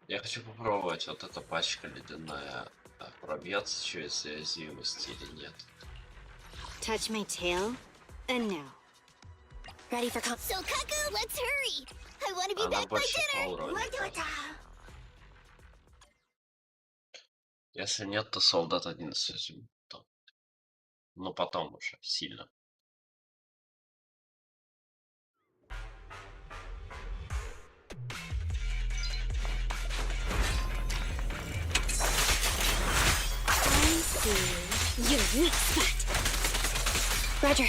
Я хочу попробовать, вот эта пачка ледяная пробьется через уязвимость или нет. Touch my tail, and now. Ready for So Kaku, let's hurry! I want to be Она back by больше по dinner! уровню. Если нет, то солдат 11 возьму. Но потом уже сильно. I see your weak spot. Roger.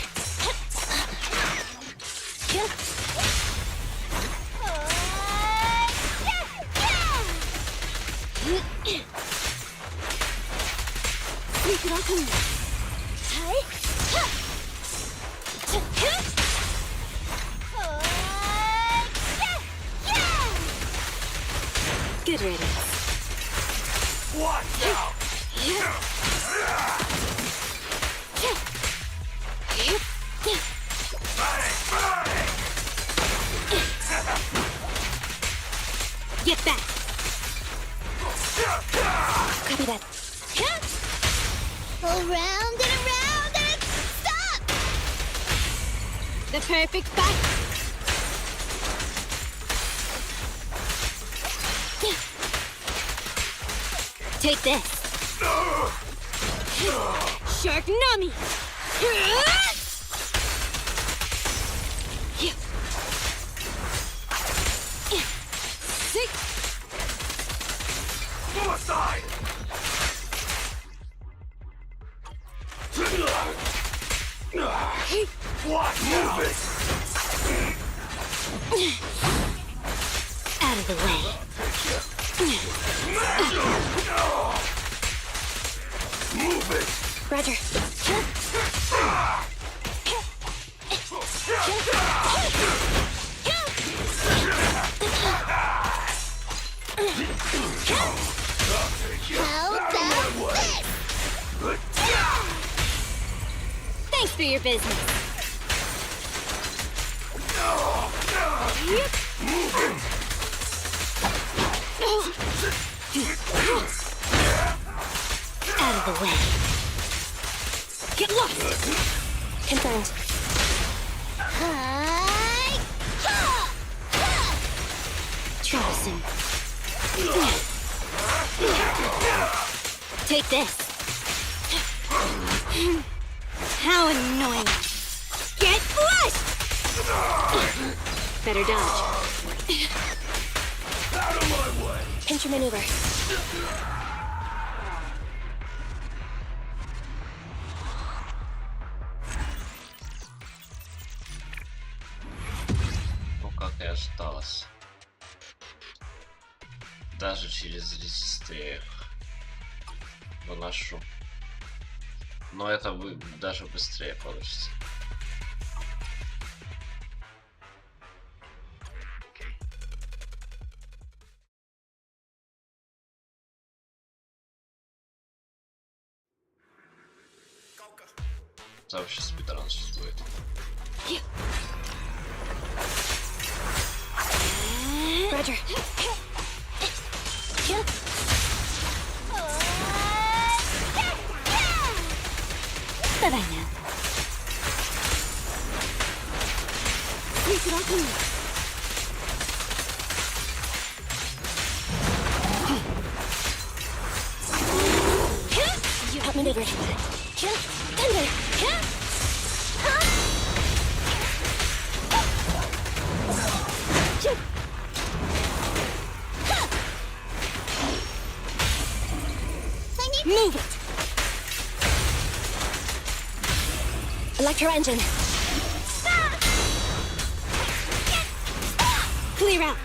Sweep it off me. Good riddance. Watch out! Get back. Copy that. Around and stop! The perfect fight. Take this. Shark Nami. Suicide! What? Move it! Out of the way. Move it! Roger. How about this? Thanks for your business. Out of the way. Get lost. Confirmed. Troublesome. Take this. How annoying. Get flushed! Better dodge. Out of my way! Pinch your maneuver. Ну, как и ожидалось. Даже через резистрех выношу. Но это даже быстрее получится. Это вообще спидран существует. Roger. Bye-bye now. Sweep it off me. You outmaneuvered. Thunder. Move it. Electro engine. Clear out.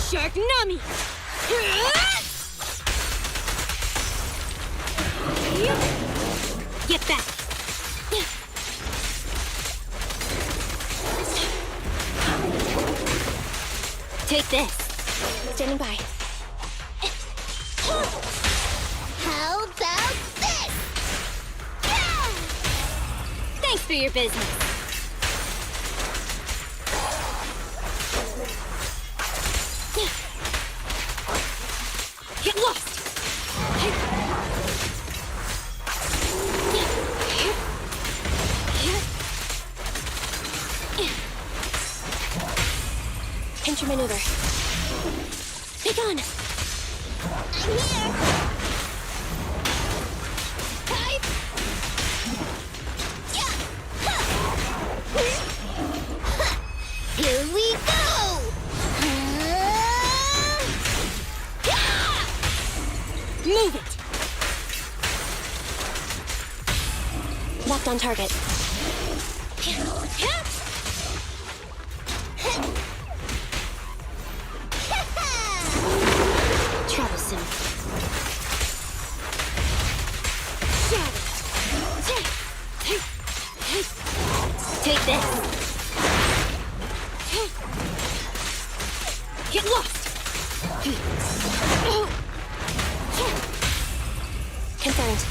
Shark Nami. Get back. Take this. Standing by. How about this? Yeah! Thanks for your business. Get lost. Pinch your maneuver. Be gone. I'm here. Type. Yeah. Ha. Here we go. Yeah. Move it. Locked on target. Troublesome. Take this. Get lost. Confirmed.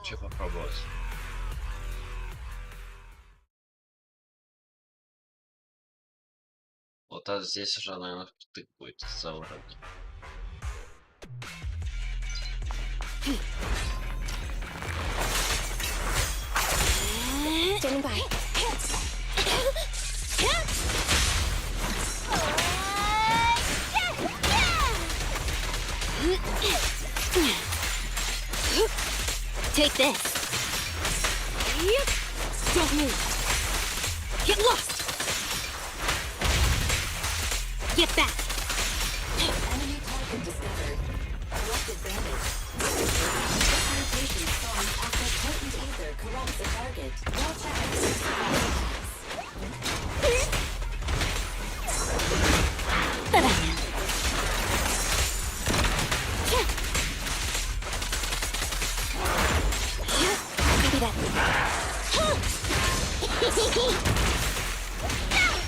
Че попробовать? Вот а здесь уже, наверное, втык будет за уровень. Standing by. Take this. Don't move. Get lost. Get back. Enemy target discovered. Corrupt advantage. Disorientation formed after potent ether corrupts the target. Watch out. Ta-da. Copy that.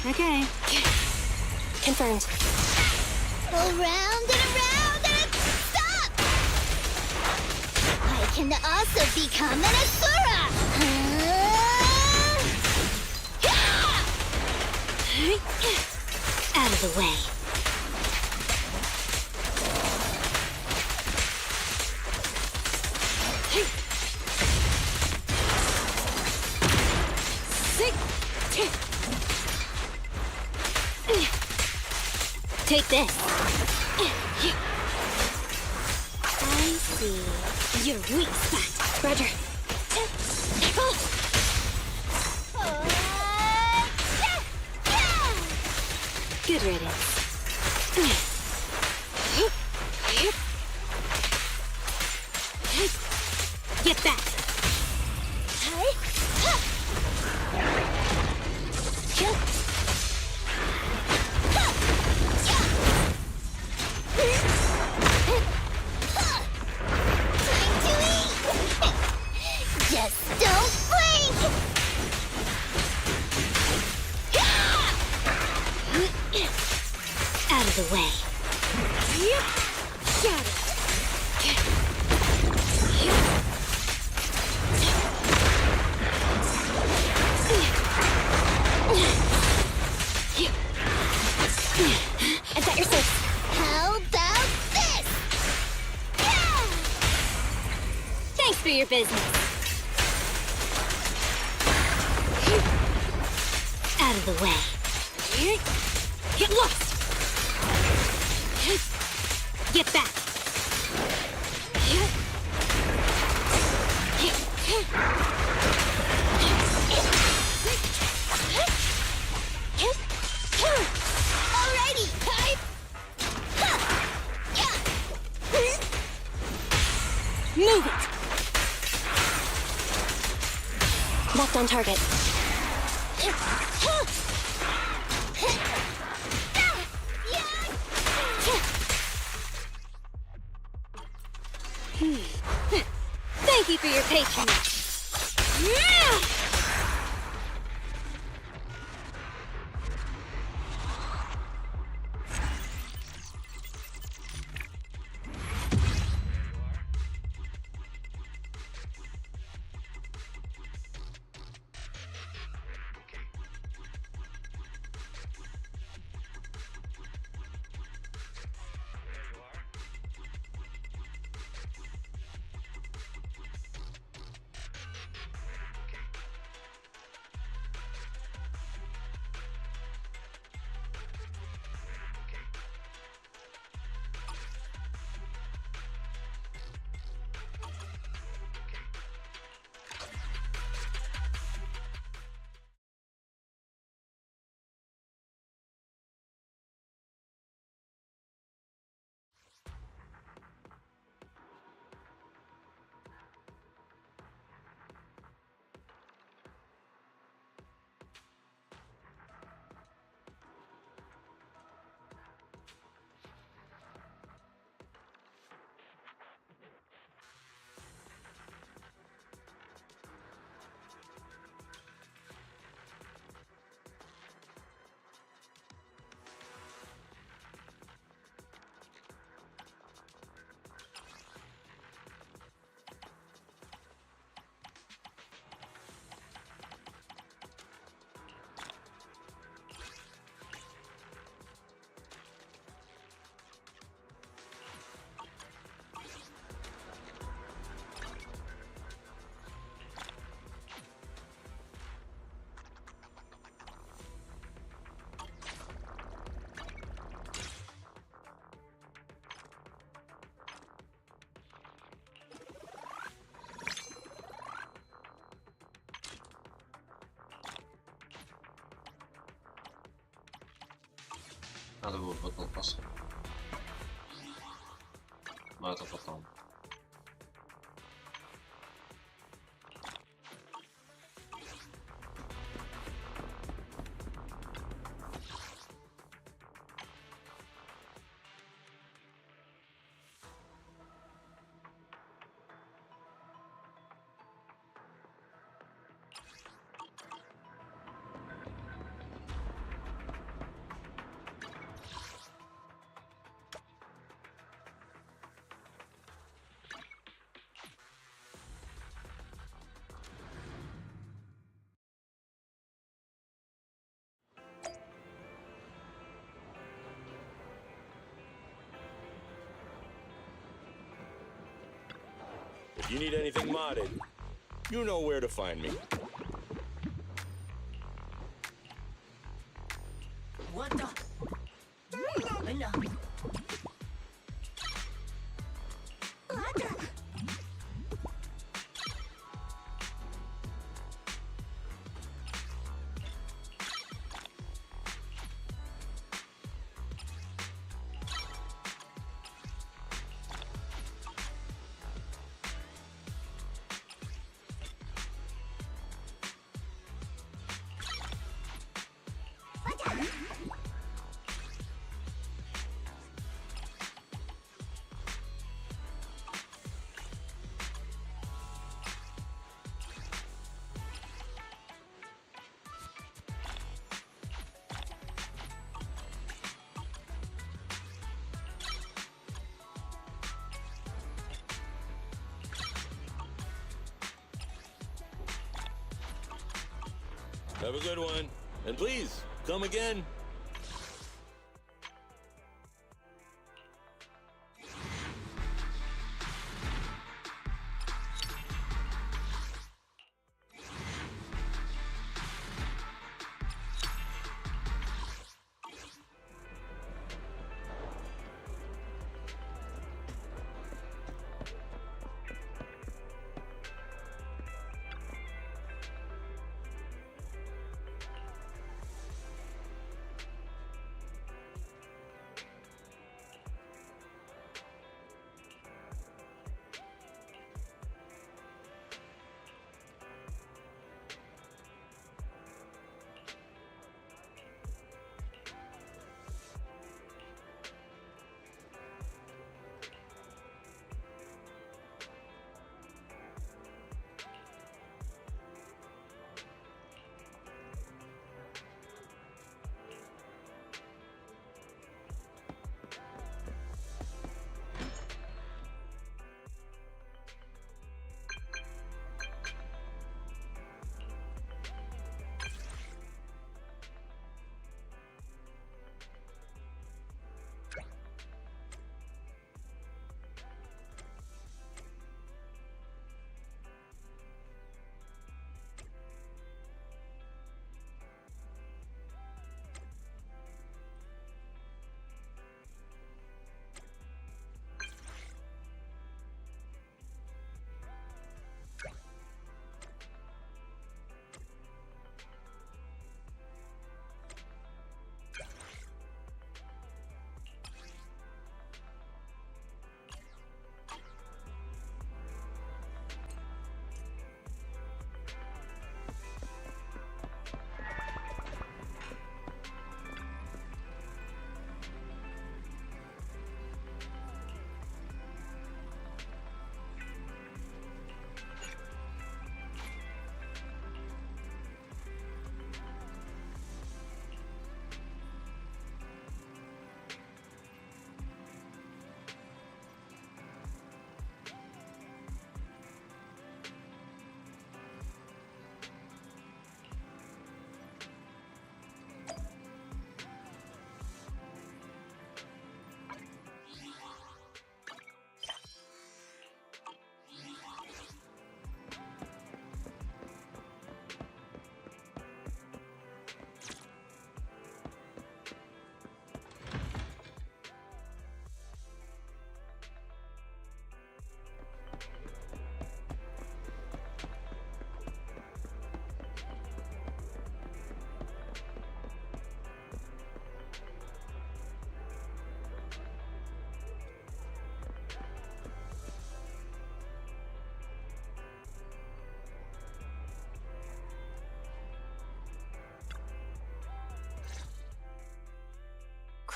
Okay. Confirmed. Around and stop! I can also become an Asura! Out of the way. Take this. I see. Your weak spot. Roger. Good riddance. Get back. Just don't blink! Out of the way. Got it. Is that your six? How about this? Thanks for your business. Out of the way. Get lost. Get back! Alrighty, type! Move it! Left on target. Thank you for your patience. Надо было потом посмотреть. Но это потом. If you need anything modded, you know where to find me. What the? No. Have a good one. And please, come again.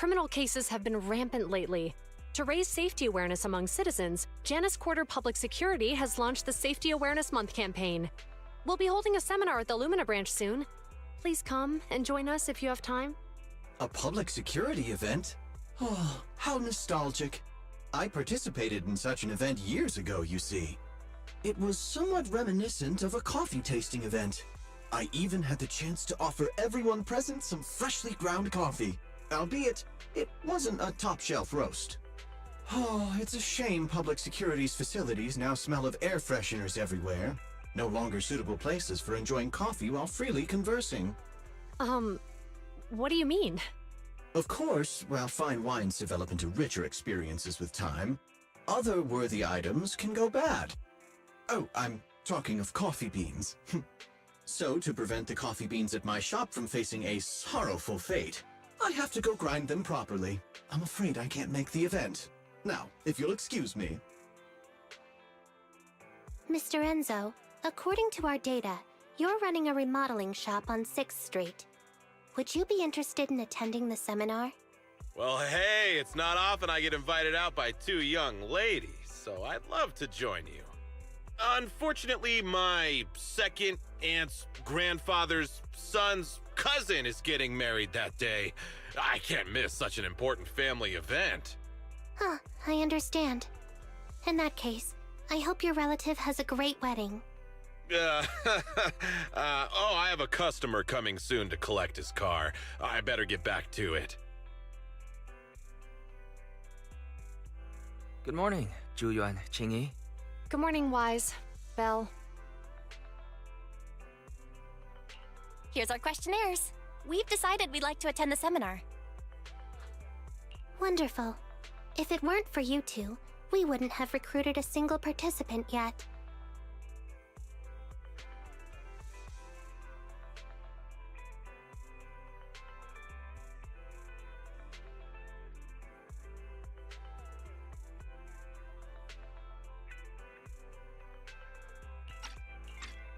Criminal cases have been rampant lately. To raise safety awareness among citizens, Janus Quarter Public Security has launched the Safety Awareness Month campaign. We'll be holding a seminar at the Lumina branch soon. Please come and join us if you have time. A public security event? Oh, how nostalgic. I participated in such an event years ago, you see. It was somewhat reminiscent of a coffee tasting event. I even had the chance to offer everyone present some freshly ground coffee, albeit it wasn't a top-shelf roast. Oh, it's a shame public security's facilities now smell of air fresheners everywhere. No longer suitable places for enjoying coffee while freely conversing. What do you mean? Of course, while fine wines develop into richer experiences with time, other worthy items can go bad. Oh, I'm talking of coffee beans. So, to prevent the coffee beans at my shop from facing a sorrowful fate, I have to go grind them properly. I'm afraid I can't make the event. Now, if you'll excuse me. Mr. Enzo, according to our data, you're running a remodeling shop on 6th Street. Would you be interested in attending the seminar? Well, hey, it's not often I get invited out by two young ladies, so I'd love to join you. Unfortunately, my second aunt's grandfather's son's cousin is getting married that day. I can't miss such an important family event. Huh, I understand. In that case, I hope your relative has a great wedding. I have a customer coming soon to collect his car. I better get back to it. Good morning, Zhu-Yuan, Qingyi. Good morning, Wise. Belle. Here's our questionnaires. We've decided we'd like to attend the seminar. Wonderful. If it weren't for you two, we wouldn't have recruited a single participant yet.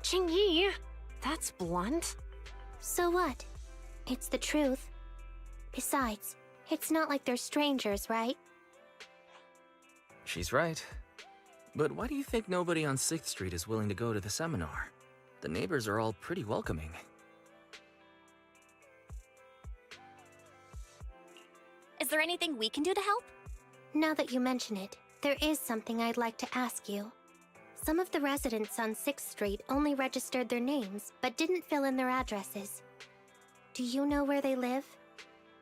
Qingyi, that's blunt. So what? It's the truth. Besides, it's not like they're strangers, right? She's right. But why do you think nobody on 6th Street is willing to go to the seminar? The neighbors are all pretty welcoming. Is there anything we can do to help? Now that you mention it, there is something I'd like to ask you. Some of the residents on 6th Street only registered their names, but didn't fill in their addresses. Do you know where they live?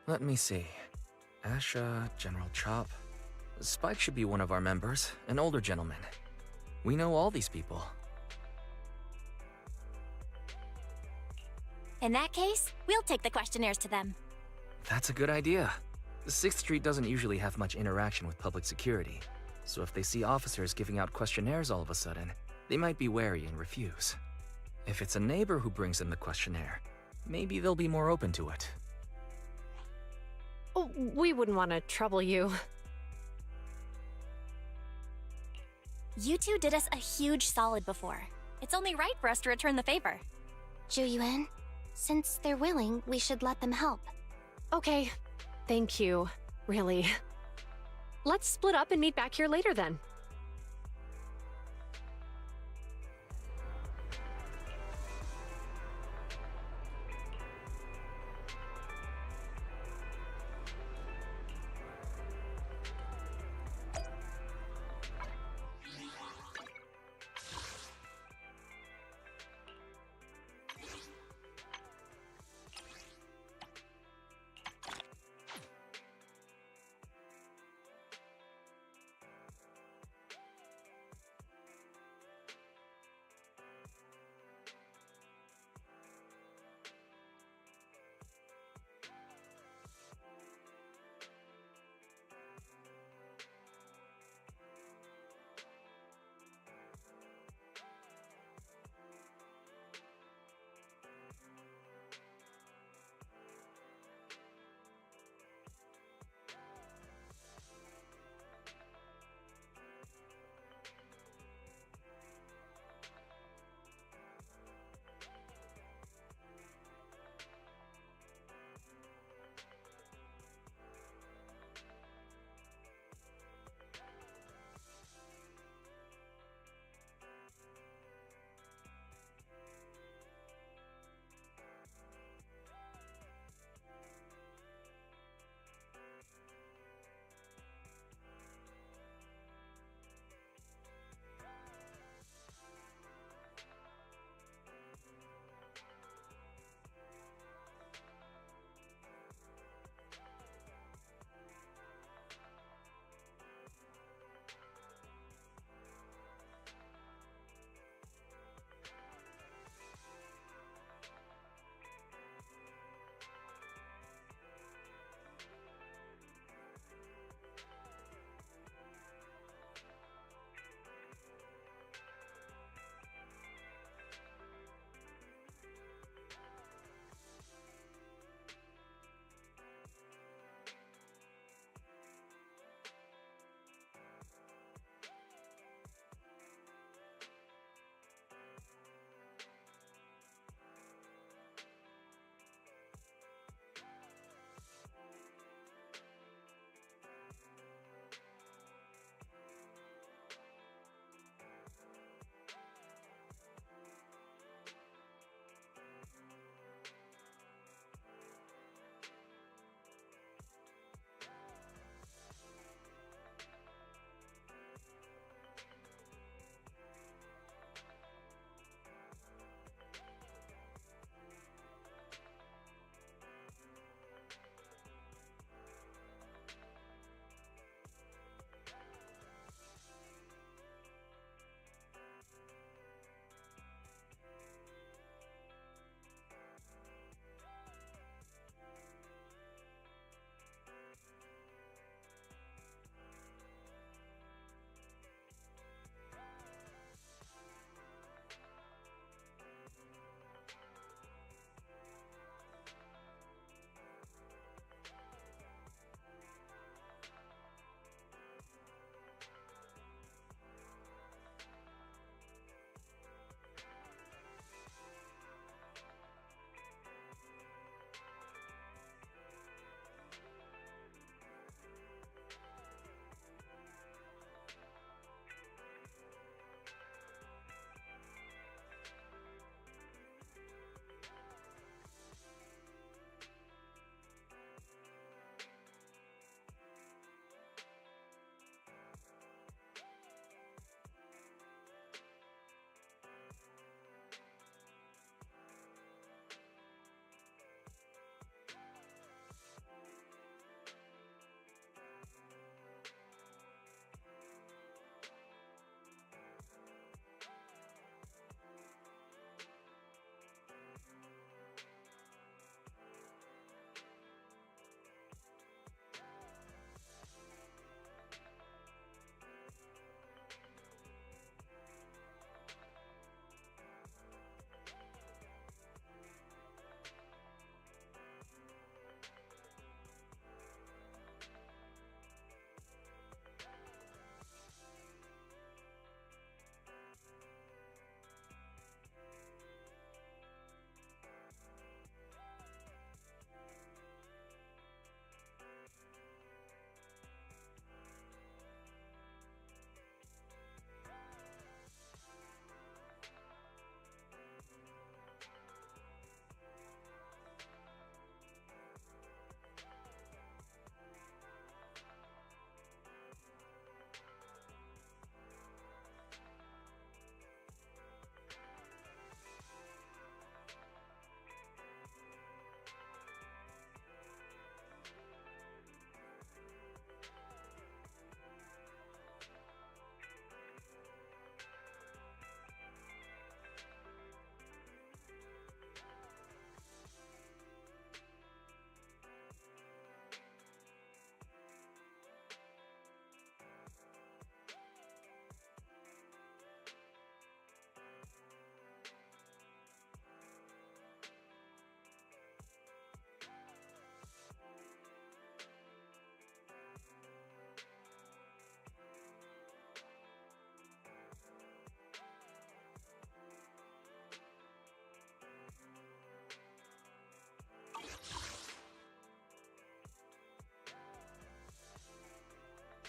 Let me see. Asha, General Chop. Spike should be one of our members, an older gentleman. We know all these people. In that case, we'll take the questionnaires to them. That's a good idea. 6th Street doesn't usually have much interaction with public security, so if they see officers giving out questionnaires all of a sudden, they might be wary and refuse. If it's a neighbor who brings them the questionnaire, maybe they'll be more open to it. Oh, we wouldn't want to trouble you. You two did us a huge solid before. It's only right for us to return the favor. Zhu-Yuan, since they're willing, we should let them help. Okay, thank you. Really. Let's split up and meet back here later then.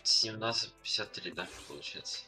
17:53, да, получается?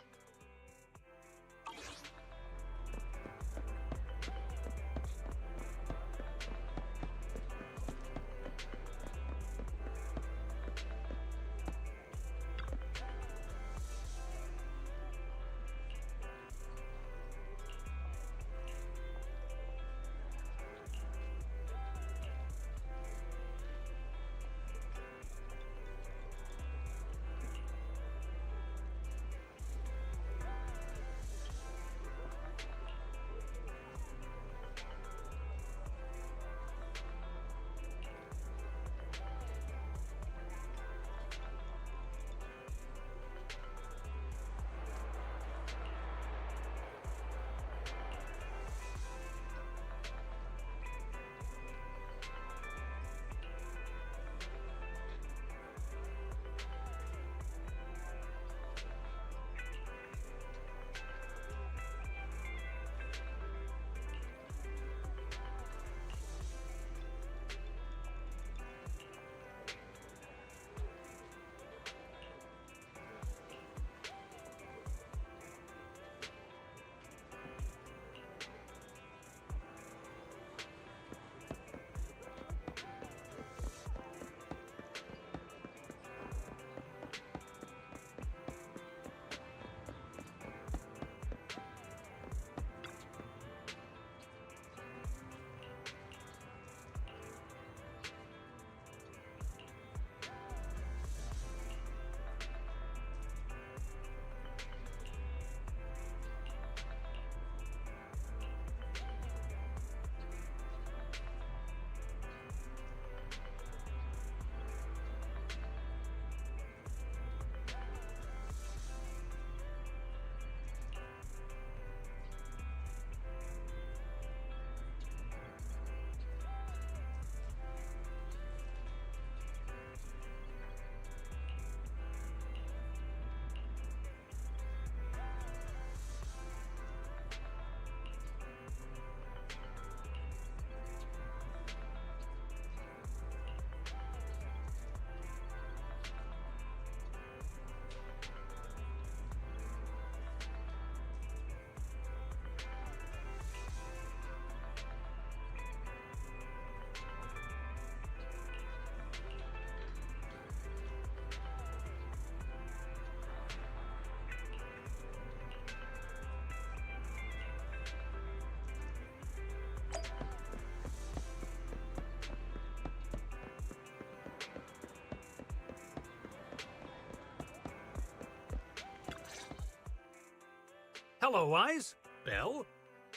Hello, Wise. Belle?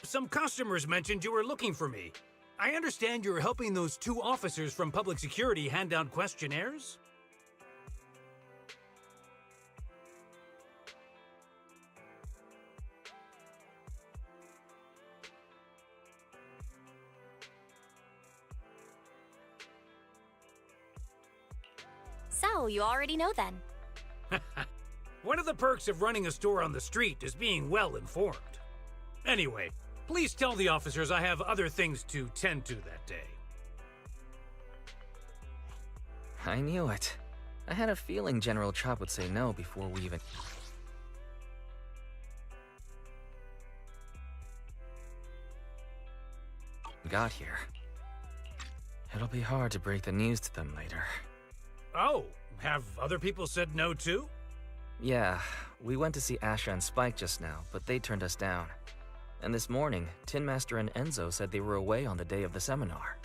Some customers mentioned you were looking for me. I understand you're helping those two officers from public security hand out questionnaires? So, you already know then. One of the perks of running a store on the street is being well informed. Anyway, please tell the officers I have other things to tend to that day. I knew it. I had a feeling General Chop would say no before we even got here. It'll be hard to break the news to them later. Oh, have other people said no too? Yeah, we went to see Asha and Spike just now, but they turned us down. And this morning, Tin Master and Enzo said they were away on the day of the seminar.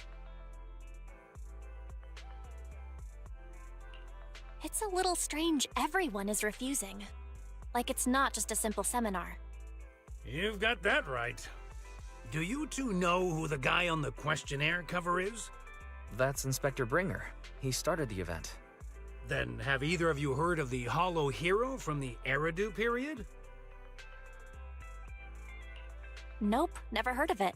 It's a little strange everyone is refusing. Like it's not just a simple seminar. You've got that right. Do you two know who the guy on the questionnaire cover is? That's Inspector Bringer. He started the event. Then have either of you heard of the Hollow Hero from the Eridu period? Nope, never heard of it.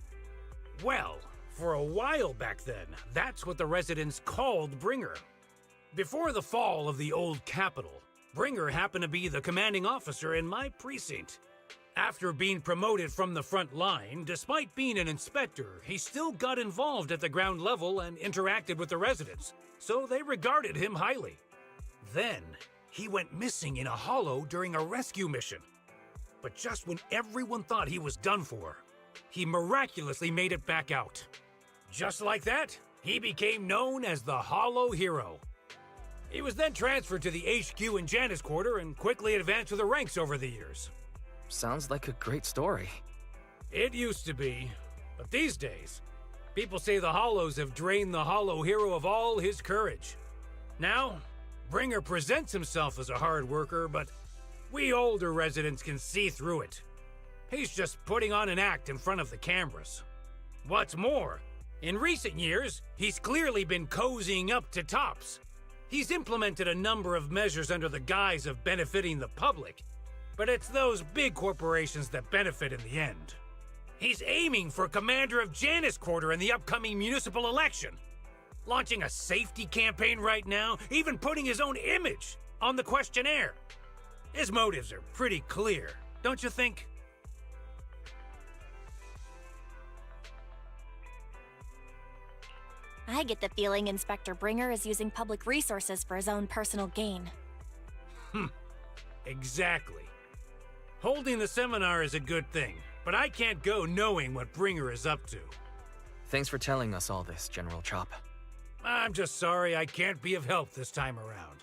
Well, for a while back then, that's what the residents called Bringer. Before the fall of the old capital, Bringer happened to be the commanding officer in my precinct. After being promoted from the front line, despite being an inspector, he still got involved at the ground level and interacted with the residents, so they regarded him highly. Then, he went missing in a hollow during a rescue mission. But just when everyone thought he was done for, he miraculously made it back out. Just like that, he became known as the Hollow Hero. He was then transferred to the HQ in Janus Quarter and quickly advanced through the ranks over the years. Sounds like a great story. It used to be, but these days, people say the Hollows have drained the Hollow Hero of all his courage. Now, Bringer presents himself as a hard worker, but we older residents can see through it. He's just putting on an act in front of the cameras. What's more, in recent years, he's clearly been cozying up to Tops. He's implemented a number of measures under the guise of benefiting the public, but it's those big corporations that benefit in the end. He's aiming for commander of Janus Quarter in the upcoming municipal election, launching a safety campaign right now, even putting his own image on the questionnaire. His motives are pretty clear, don't you think? I get the feeling Inspector Bringer is using public resources for his own personal gain. Exactly. Holding the seminar is a good thing, but I can't go knowing what Bringer is up to. Thanks for telling us all this, General Chop. I'm just sorry I can't be of help this time around.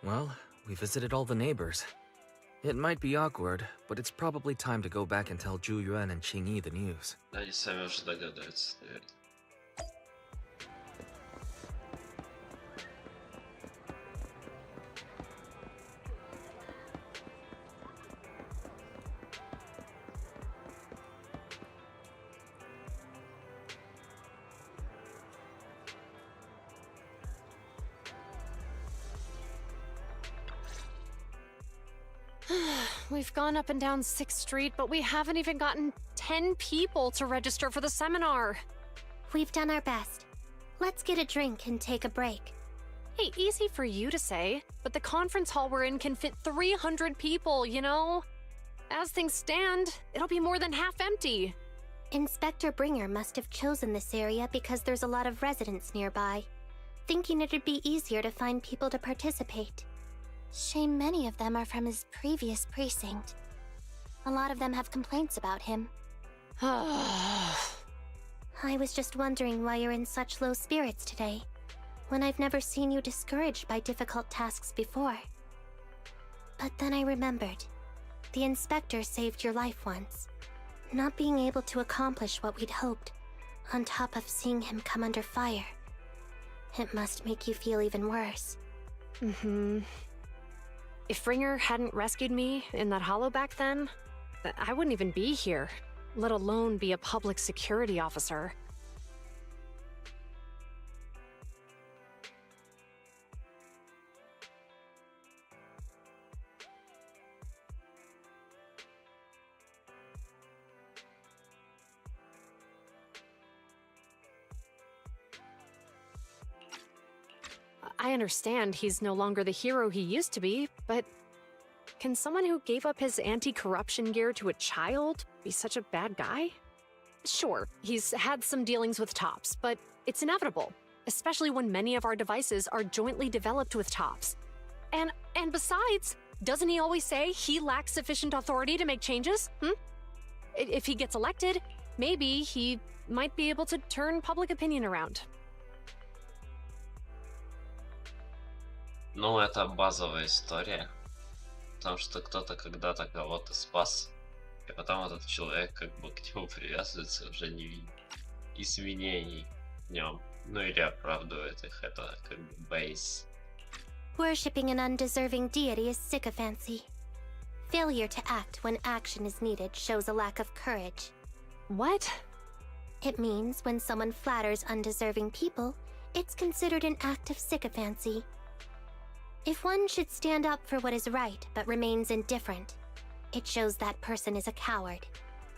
Well, we visited all the neighbors. It might be awkward, but it's probably time to go back and tell Zhu Yuan and Qing Yi the news. Они сами уже догадаются, наверное. We've gone up and down 6th Street, but we haven't even gotten 10 people to register for the seminar. We've done our best. Let's get a drink and take a break. Hey, easy for you to say, but the conference hall we're in can fit 300 people, you know? As things stand, it'll be more than half empty. Inspector Bringer must have chosen this area because there's a lot of residents nearby, thinking it'd be easier to find people to participate. Shame many of them are from his previous precinct. A lot of them have complaints about him. I was just wondering why you're in such low spirits today, when I've never seen you discouraged by difficult tasks before. But then I remembered. The inspector saved your life once. Not being able to accomplish what we'd hoped, on top of seeing him come under fire. It must make you feel even worse. If Bringer hadn't rescued me in that hollow back then, I wouldn't even be here, let alone be a public security officer. I understand he's no longer the hero he used to be, but can someone who gave up his anti-corruption gear to a child be such a bad guy? Sure, he's had some dealings with Tops, but it's inevitable, especially when many of our devices are jointly developed with Tops. And besides, doesn't he always say he lacks sufficient authority to make changes? If he gets elected, maybe he might be able to turn public opinion around. Ну, это базовая история. Потому что кто-то когда-то кого-то спас. И потом этот человек как бы к нему привязывается, уже не видит изменений в нем. Ну или оправдывает их. Это как бы бейс. Worshipping an undeserving deity is sycophancy. Failure to act when action is needed shows a lack of courage. What? It means when someone flatters undeserving people, it's considered an act of sycophancy. If one should stand up for what is right but remains indifferent, it shows that person is a coward.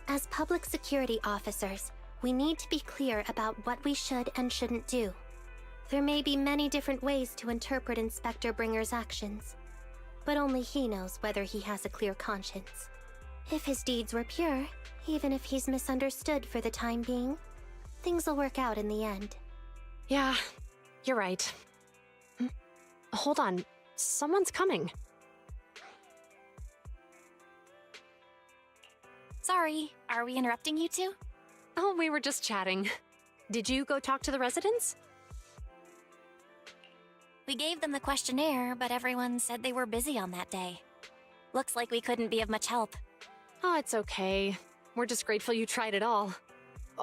As public security officers, we need to be clear about what we should and shouldn't do. There may be many different ways to interpret Inspector Bringer's actions, but only he knows whether he has a clear conscience. If his deeds were pure, even if he's misunderstood for the time being, things will work out in the end. Yeah, you're right. Hold on. Someone's coming. Sorry, are we interrupting you two? Oh, we were just chatting. Did you go talk to the residents? We gave them the questionnaire, but everyone said they were busy on that day. Looks like we couldn't be of much help. Oh, it's okay. We're just grateful you tried it all.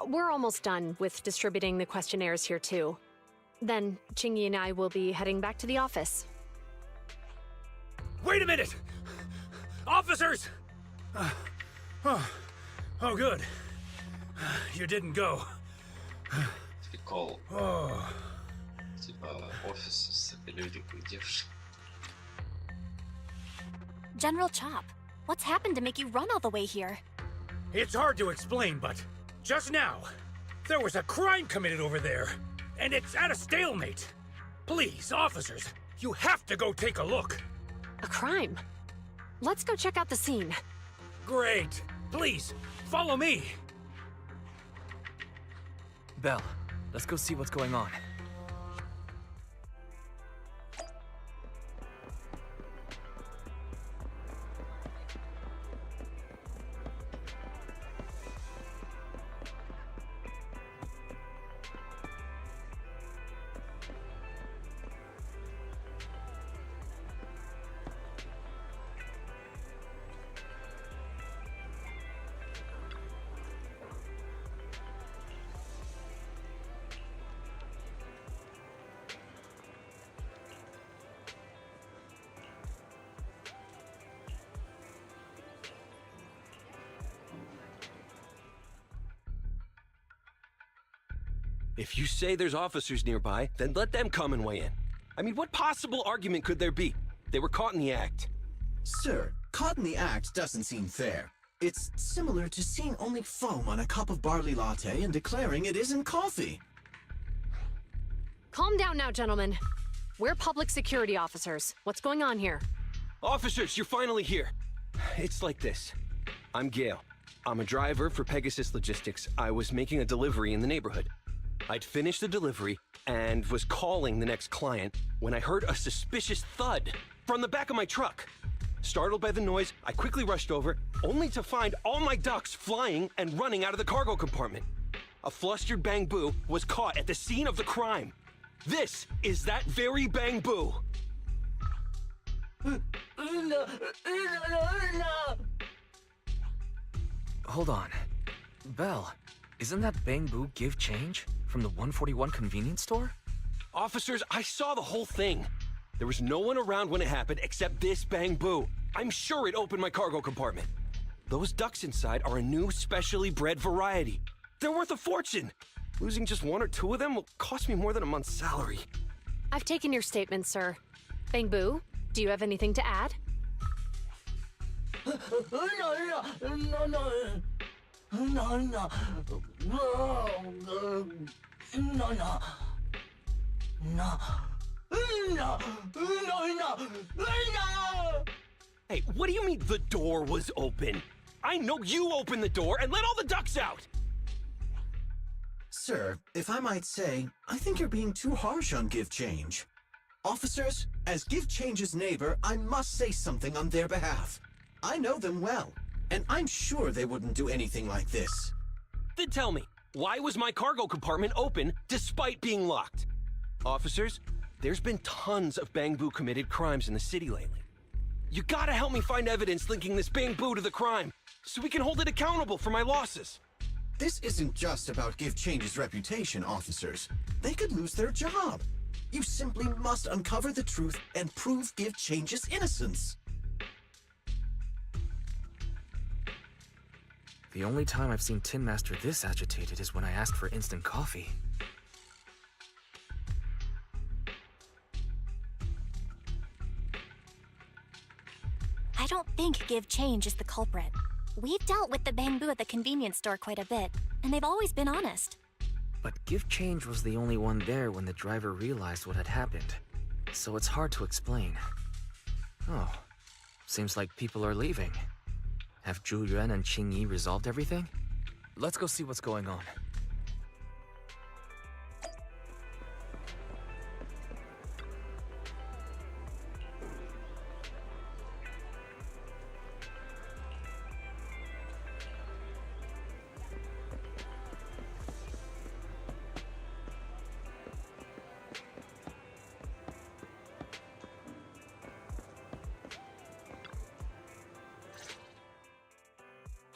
We're almost done with distributing the questionnaires here, too. Then, Chingy and I will be heading back to the office. Wait a minute! Officers! Oh, good. You didn't go. Прикол. Oh. Типа офис — это люди, девушки. General Chop, what's happened to make you run all the way here? It's hard to explain, but just now, there was a crime committed over there, and it's at a stalemate. Please, officers, you have to go take a look. A crime? Let's go check out the scene. Great. Please, follow me. Belle, let's go see what's going on. If you say there's officers nearby, then let them come and weigh in. I mean, what possible argument could there be? They were caught in the act. Sir, caught in the act doesn't seem fair. It's similar to seeing only foam on a cup of barley latte and declaring it isn't coffee. Calm down now, gentlemen. We're public security officers. What's going on here? Officers, you're finally here. It's like this. I'm Gale. I'm a driver for Pegasus Logistics. I was making a delivery in the neighborhood. I'd finished the delivery and was calling the next client when I heard a suspicious thud from the back of my truck. Startled by the noise, I quickly rushed over, only to find all my ducks flying and running out of the cargo compartment. A flustered Bang Boo was caught at the scene of the crime. This is that very Bang Boo. Hold on. Belle, isn't that Bang Boo give change from the 141 convenience store? Officers, I saw the whole thing. There was no one around when it happened except this Bang Boo. I'm sure it opened my cargo compartment. Those ducks inside are a new specially bred variety. They're worth a fortune. Losing just one or two of them will cost me more than a month's salary. I've taken your statement, sir. Bang Boo, do you have anything to add? Hey, what do you mean the door was open? I know you opened the door and let all the ducks out! Sir, if I might say, I think you're being too harsh on Give Change. Officers, as Give Change's neighbor, I must say something on their behalf. I know them well, and I'm sure they wouldn't do anything like this. Then tell me, why was my cargo compartment open despite being locked? Officers, there's been tons of Bang Boo committed crimes in the city lately. You gotta help me find evidence linking this Bang Boo to the crime, so we can hold it accountable for my losses. This isn't just about Give Change's reputation, officers. They could lose their job. You simply must uncover the truth and prove Give Change's innocence. The only time I've seen Tin Master this agitated is when I asked for instant coffee. I don't think Give Change is the culprit. We've dealt with the Bang Boo at the convenience store quite a bit, and they've always been honest. But Give Change was the only one there when the driver realized what had happened, so it's hard to explain. Oh, seems like people are leaving. Have Zhu Yuan and Qing Yi resolved everything? Let's go see what's going on.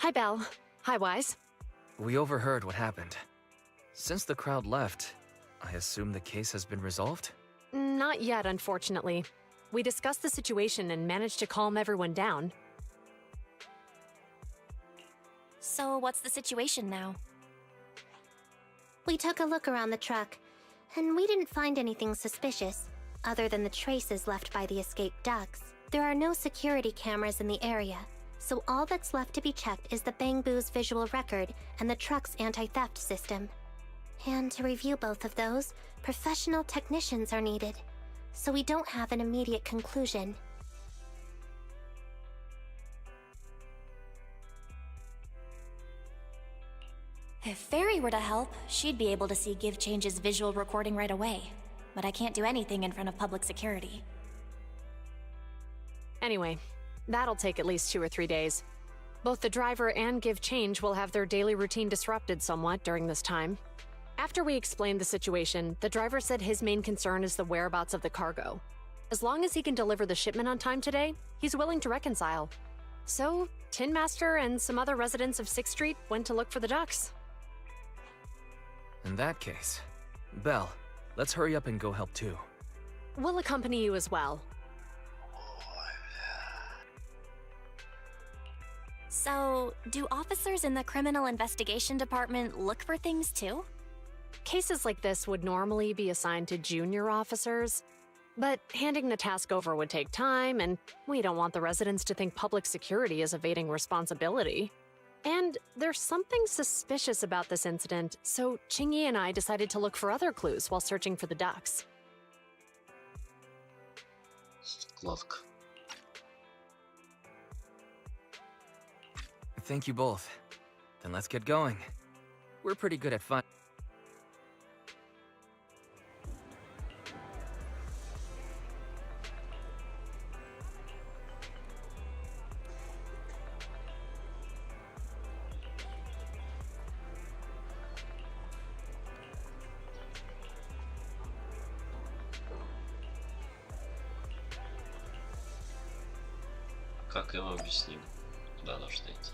Hi, Belle. Hi, Wise. We overheard what happened. Since the crowd left, I assume the case has been resolved? Not yet, unfortunately. We discussed the situation and managed to calm everyone down. So, what's the situation now? We took a look around the truck, and we didn't find anything suspicious, other than the traces left by the escaped ducks. There are no security cameras in the area, so all that's left to be checked is the Bangbu's visual record and the truck's anti-theft system. And to review both of those, professional technicians are needed, so we don't have an immediate conclusion. If Fairy were to help, she'd be able to see Give Change's visual recording right away. But I can't do anything in front of public security. Anyway, that'll take at least 2 or 3 days. Both the driver and Give Change will have their daily routine disrupted somewhat during this time. After we explained the situation, the driver said his main concern is the whereabouts of the cargo. As long as he can deliver the shipment on time today, he's willing to reconcile. So, Tin Master and some other residents of 6th Street went to look for the ducks. In that case, Belle, let's hurry up and go help too. We'll accompany you as well. So, do officers in the Criminal Investigation Department look for things too? Cases like this would normally be assigned to junior officers, but handing the task over would take time, and we don't want the residents to think public security is evading responsibility. And there's something suspicious about this incident, so Qingyi and I decided to look for other clues while searching for the ducks. Look. Thank you both. Then let's get going. We're pretty good at fun. Как им объясним, куда нужно идти?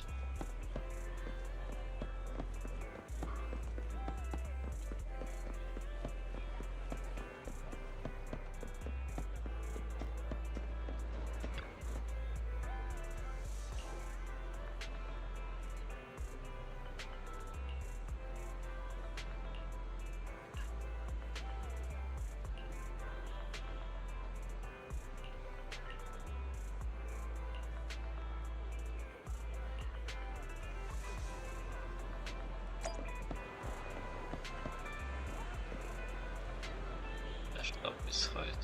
Что происходит?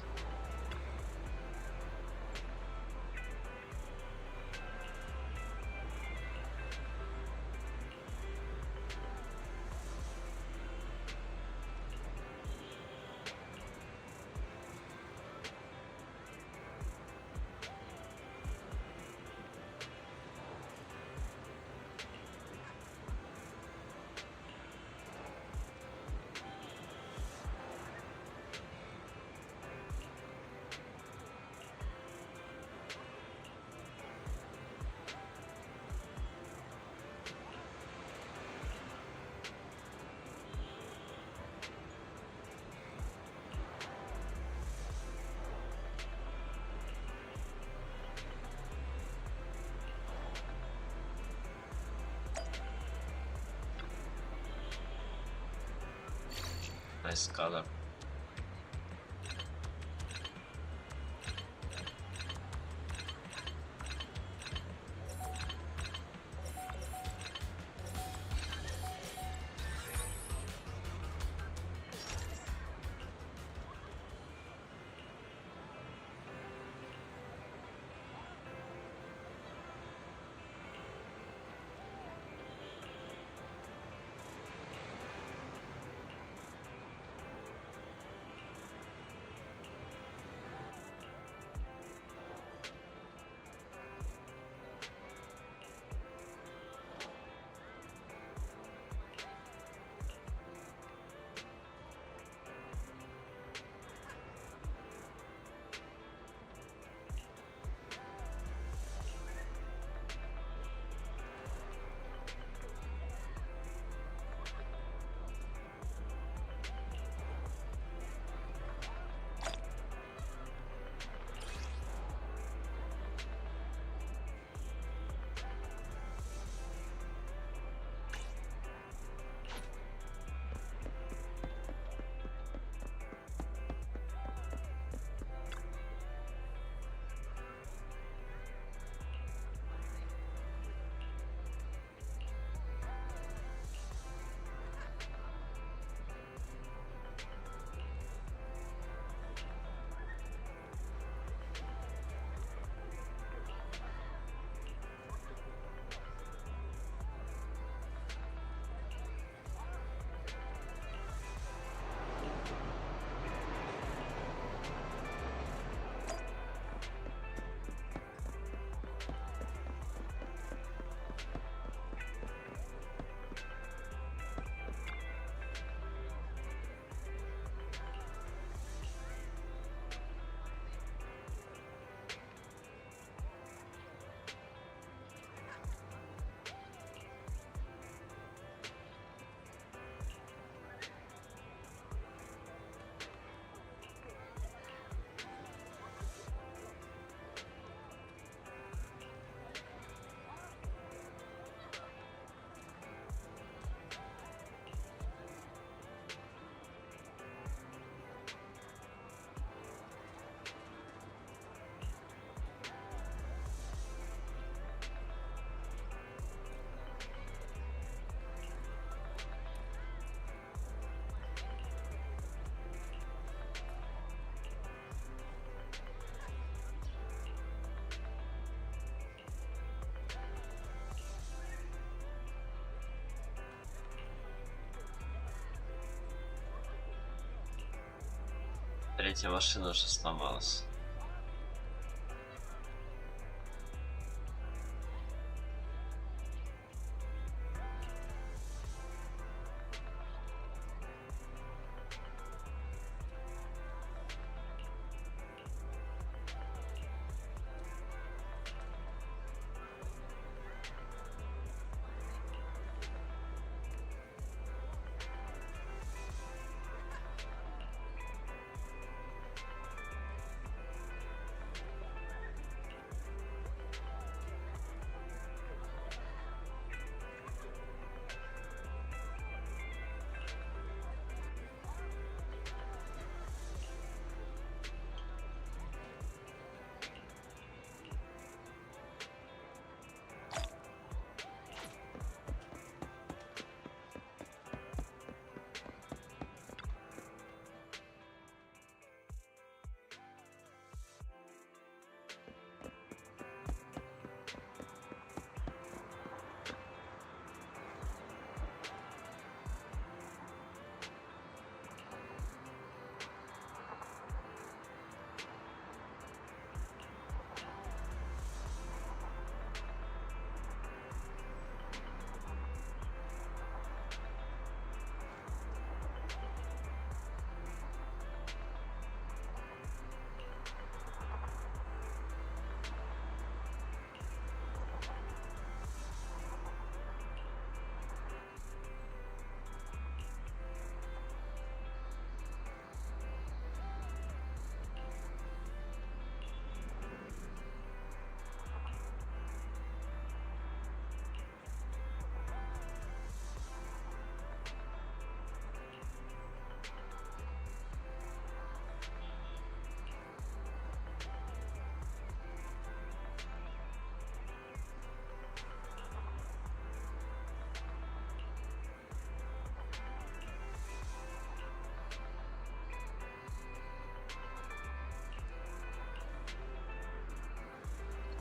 Nice color. Третья машина уже сломалась.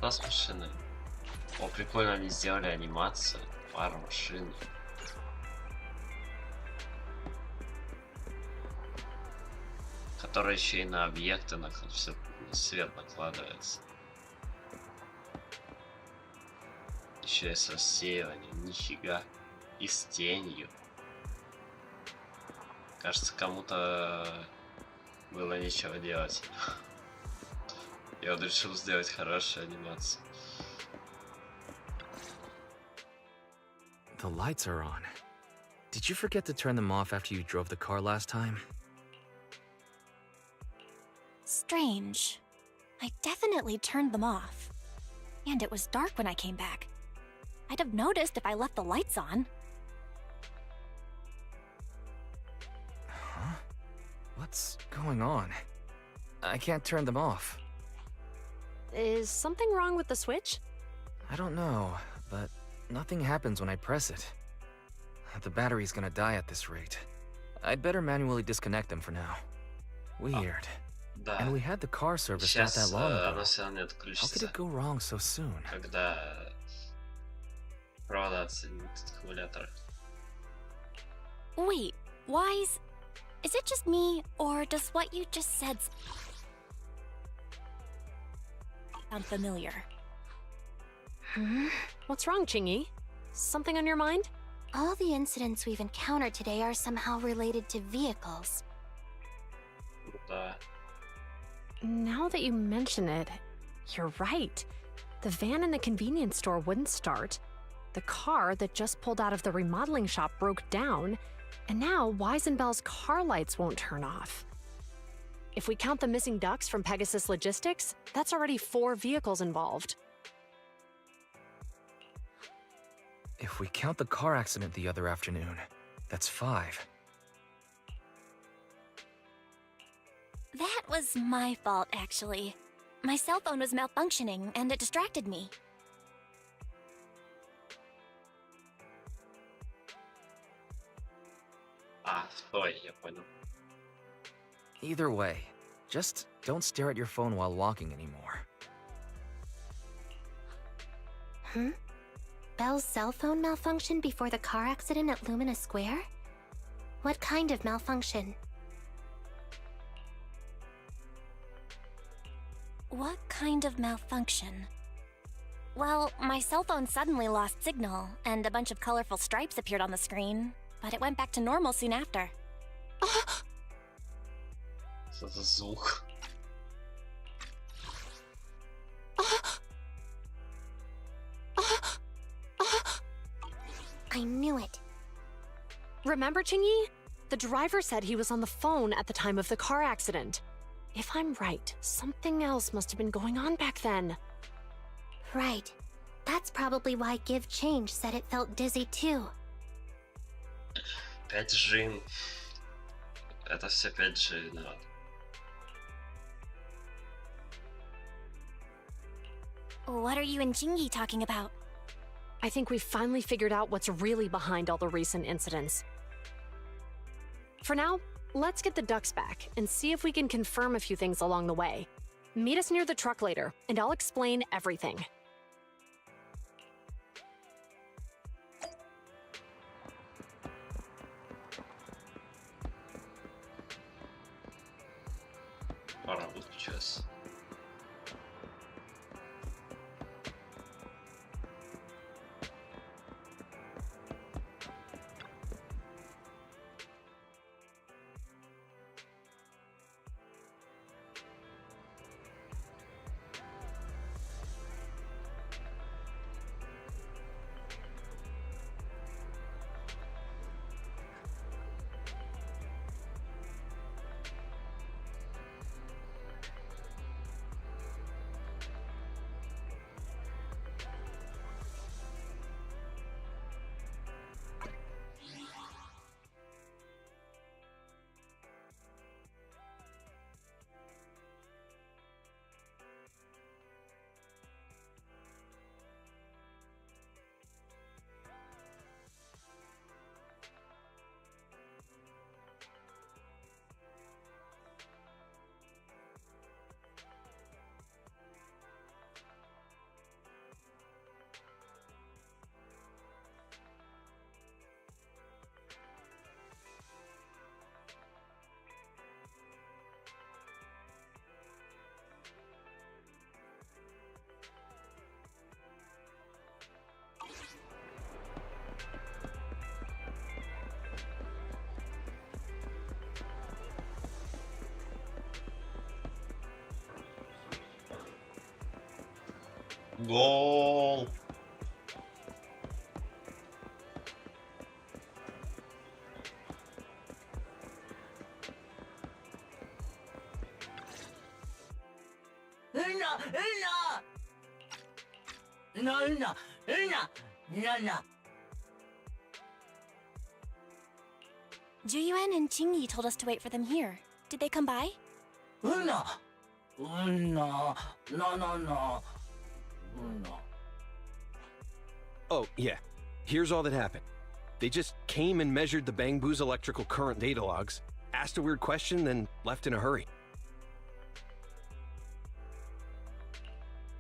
Что с машиной? О, прикольно, они сделали анимацию. Пара машин. Которая еще и на объекты все свет накладывается. Еще и с рассеиванием, нифига. И с тенью. Кажется, кому-то было нечего делать. Я вот решил сделать хорошую анимацию. The lights are on. Did you forget to turn them off after you drove the car last time? Strange. I definitely turned them off. And it was dark when I came back. I'd have noticed if I left the lights on. Huh? What's going on? I can't turn them off. Is something wrong with the switch? I don't know, but nothing happens when I press it. The battery's gonna die at this rate. I'd better manually disconnect them for now. Weird. Да. And we had the car service not Сейчас that long оно ago. все равно не How could отключится, it go wrong so soon? когда провода отсоединят от аккумулятора. Wait, Wise? Is it just me, or does what you just said sound familiar? What's wrong, Chingy? Something on your mind? All the incidents we've encountered today are somehow related to vehicles. Да. Now that you mention it, you're right. The van in the convenience store wouldn't start. The car that just pulled out of the remodeling shop broke down. And now Weisenbell's car lights won't turn off. If we count the missing ducks from Pegasus Logistics, that's already 4 vehicles involved. If we count the car accident the other afternoon, that's 5. That was my fault, actually. My cell phone was malfunctioning, and it distracted me. А, стой, я понял. Either way, just don't stare at your phone while walking anymore. Belle's cell phone malfunctioned before the car accident at Lumina Square? What kind of malfunction? What kind of malfunction? Well, my cell phone suddenly lost signal, and a bunch of colorful stripes appeared on the screen, but it went back to normal soon after. Что за звук? I knew it. Remember, Chingy? The driver said he was on the phone at the time of the car accident. If I'm right, something else must have been going on back then. Right. That's probably why Give Change said it felt dizzy too. 5G. Это все 5G виноват. What are you and Jingy talking about? I think we finally figured out what's really behind all the recent incidents. For now, let's get the ducks back and see if we can confirm a few things along the way. Meet us near the truck later, and I'll explain everything. Пора выключилась. Гол! Juyuan and Jingy told us to wait for them here. Did they come by? Oh, yeah. Here's all that happened. They just came and measured the Bangbu's electrical current data logs, asked a weird question, then left in a hurry.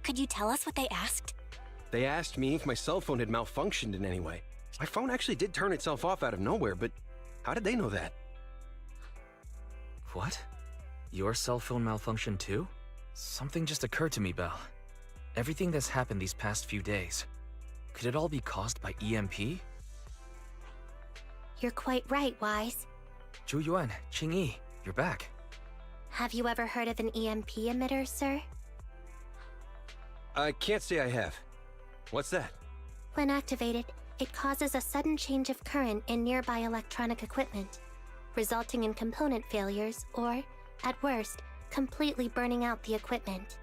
Could you tell us what they asked? They asked me if my cell phone had malfunctioned in any way. My phone actually did turn itself off out of nowhere, but how did they know that? What? Your cell phone malfunctioned too? Something just occurred to me, Belle. Everything that's happened these past few days, could it all be caused by EMP? You're quite right, Wise. Zhu Qingyi, you're back. Have you ever heard of an EMP emitter, sir? I can't say I have. What's that? When activated, it causes a sudden change of current in nearby electronic equipment, resulting in component failures or, at worst, completely burning out the equipment.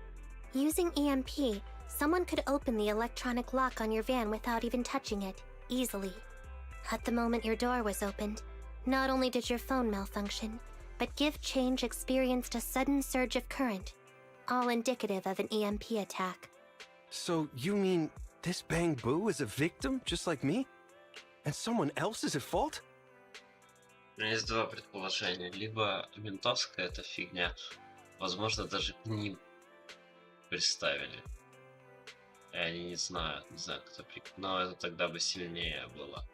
Using EMP, someone could open the electronic lock on your van without even touching it, easily. At the moment your door was opened, not only did your phone malfunction, but Give Change experienced a sudden surge of current, all indicative of an EMP attack. So you mean this Bangbu is a victim, just like me? And someone else is at fault? У меня есть два предположения. Либо ментовская это фигня, возможно, даже к ним приставили. И они не знаю, кто но это тогда бы сильнее было.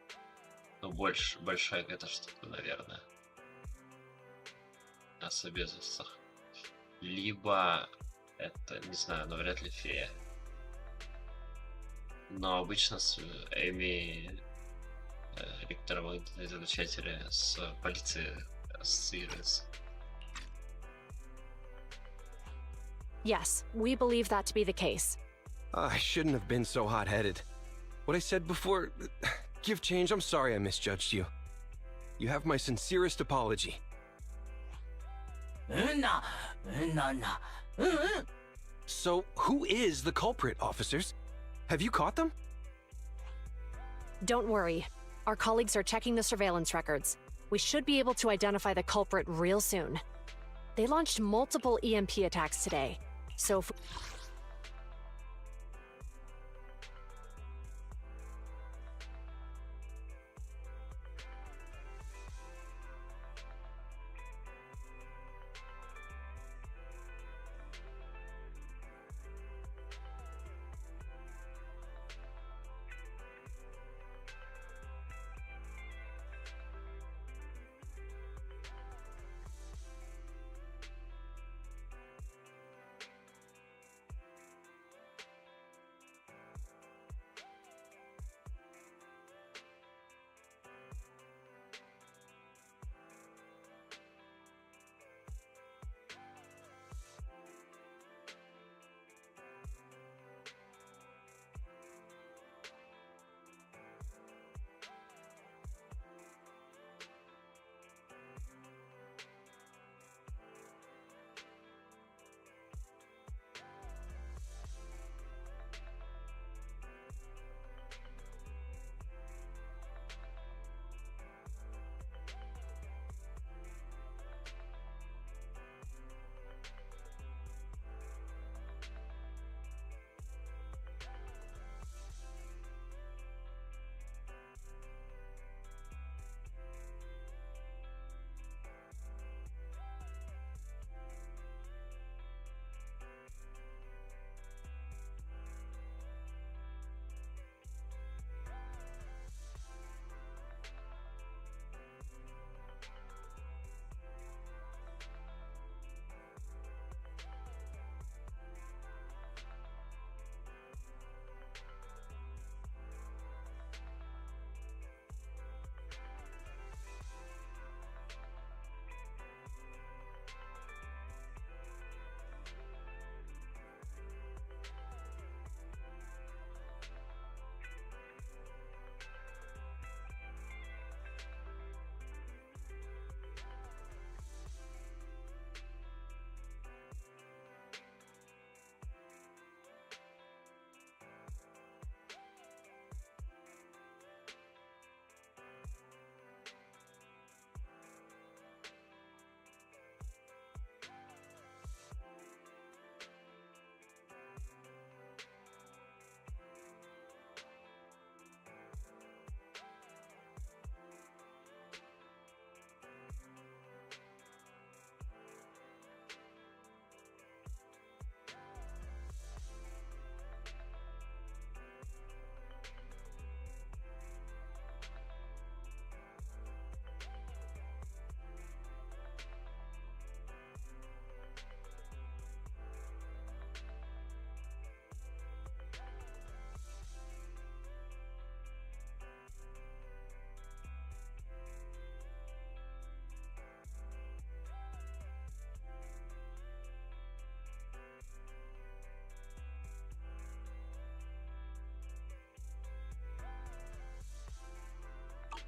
Ну, большая какая-то штука, наверное. О собезвестах. Либо Это, не знаю, но вряд ли фея. Но обычно с Эми электровые излучатели с полицией ассоциируются. Yes, we believe that to be the case. I shouldn't have been so hot-headed. What I said before... Give change, I'm sorry I misjudged you. You have my sincerest apology. So, who is the culprit, officers? Have you caught them? Don't worry. Our colleagues are checking the surveillance records. We should be able to identify the culprit real soon. They launched multiple EMP attacks today, so if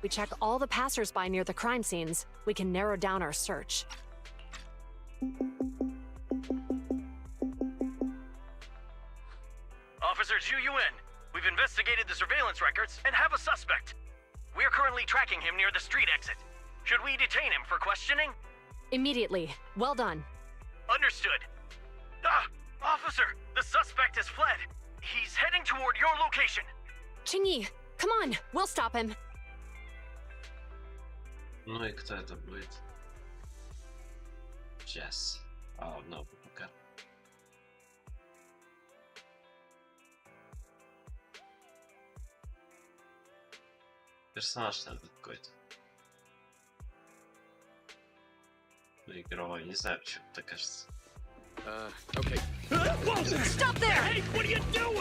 we check all the passers-by near the crime scenes, we can narrow down our search. Officer Zhu Yuan, we've investigated the surveillance records and have a suspect. We're currently tracking him near the street exit. Should we detain him for questioning? Immediately. Well done. Understood. Ah! Officer! The suspect has fled. He's heading toward your location. Chingy, come on, we'll stop him. Ну и кто это будет? Сейчас. Ну, пока. Персонаж, наверное, какой-то. Ну, игровой, не знаю, почему так кажется. Okay. Whoa! Stop there! Hey, what are you doing?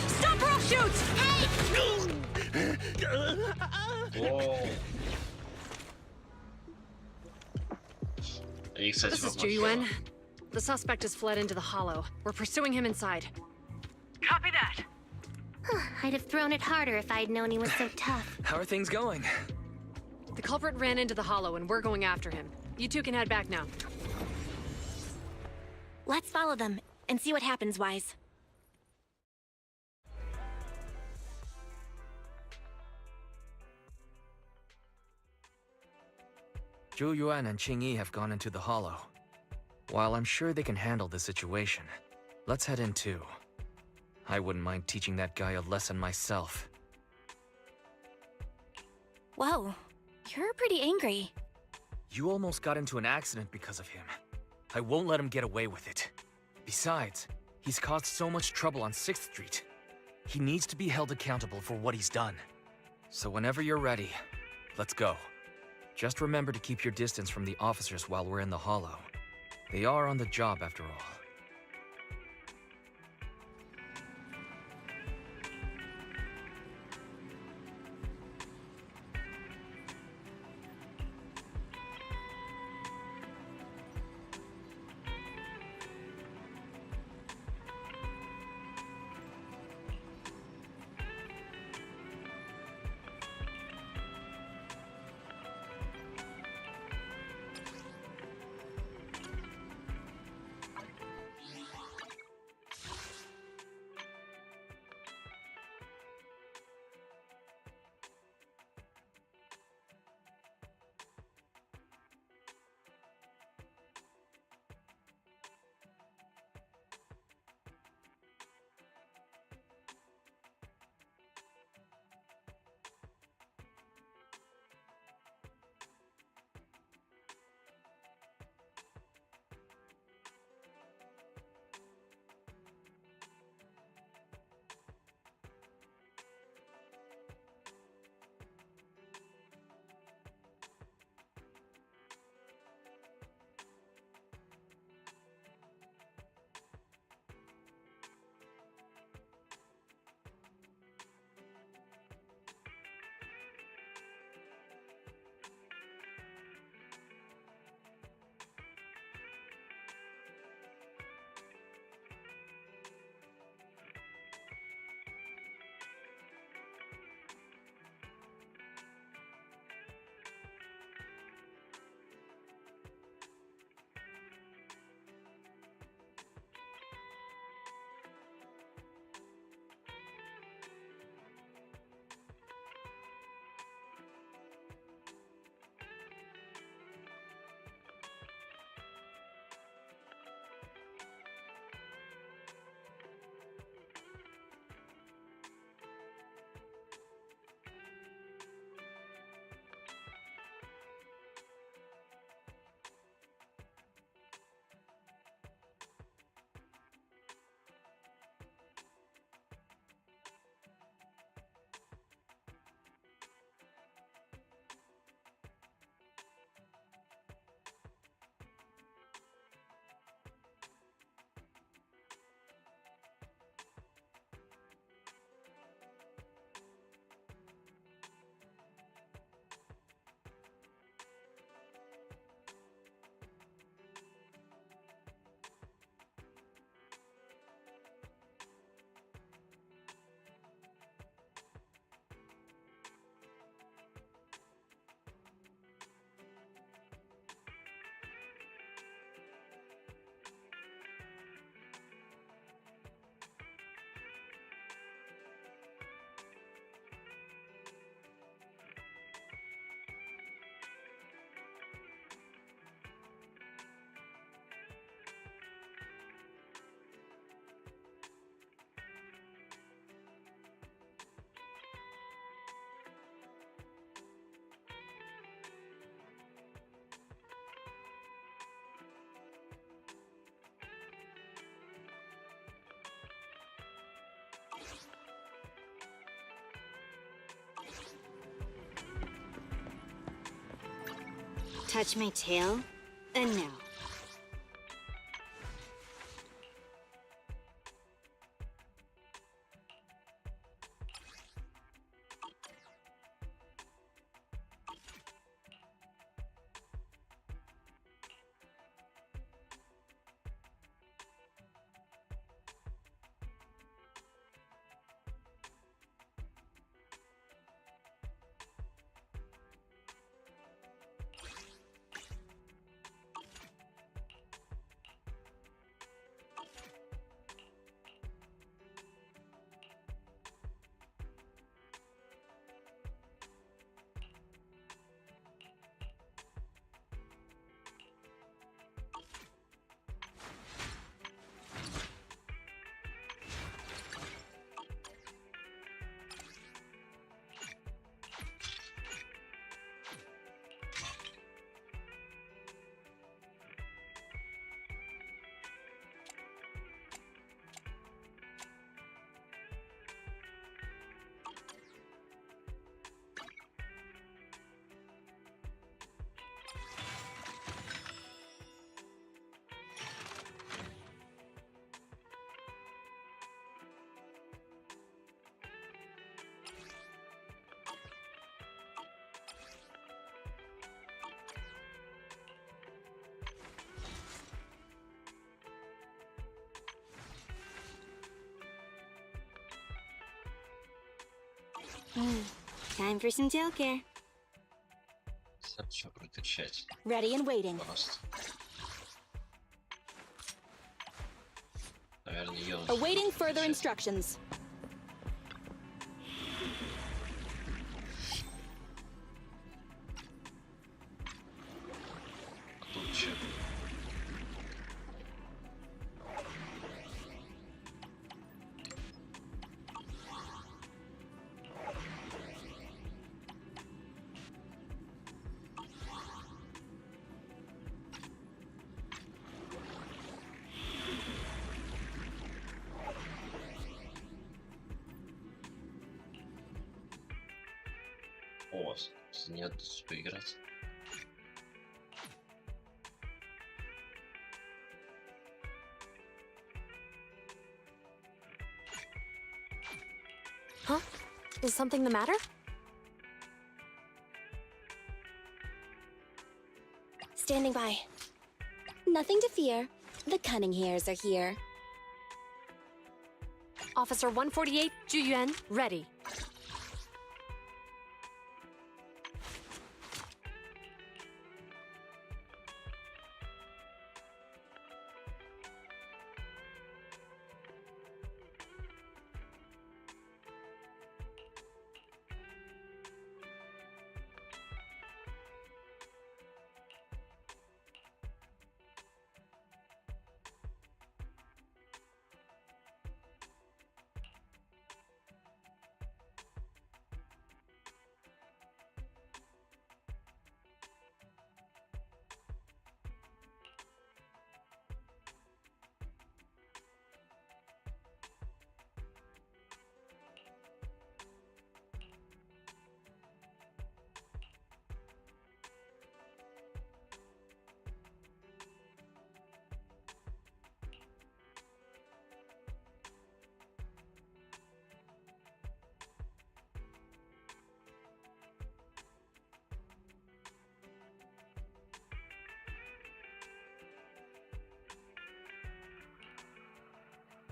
Stop or I'll shoot! Hey! Whoa. Они, кстати, This is похожи. Juyuan. The suspect has fled into the hollow. We're pursuing him inside. Copy that. I'd have thrown it harder if I'd known he was so tough. How are things going? The culprit ran into the hollow and we're going after him. You two can head back now. Let's follow them and see what happens, Wise. Zhu Yuan and Qing Yi have gone into the hollow. While I'm sure they can handle the situation, let's head in too. I wouldn't mind teaching that guy a lesson myself. Whoa, you're pretty angry. You almost got into an accident because of him. I won't let him get away with it. Besides, he's caused so much trouble on 6th Street. He needs to be held accountable for what he's done. So whenever you're ready, let's go. Just remember to keep your distance from the officers while we're in the hollow. They are on the job after all. Touch my tail? No. Time for some tail care. Все прокачать. Ready and waiting. Просто. Наверное, ее... Awaiting further instructions. Тут че? О, нет, тут поиграть. Huh? Is something the matter? Standing by. Nothing to fear. The cunning hairs are here. Officer 148, Juyuan, ready.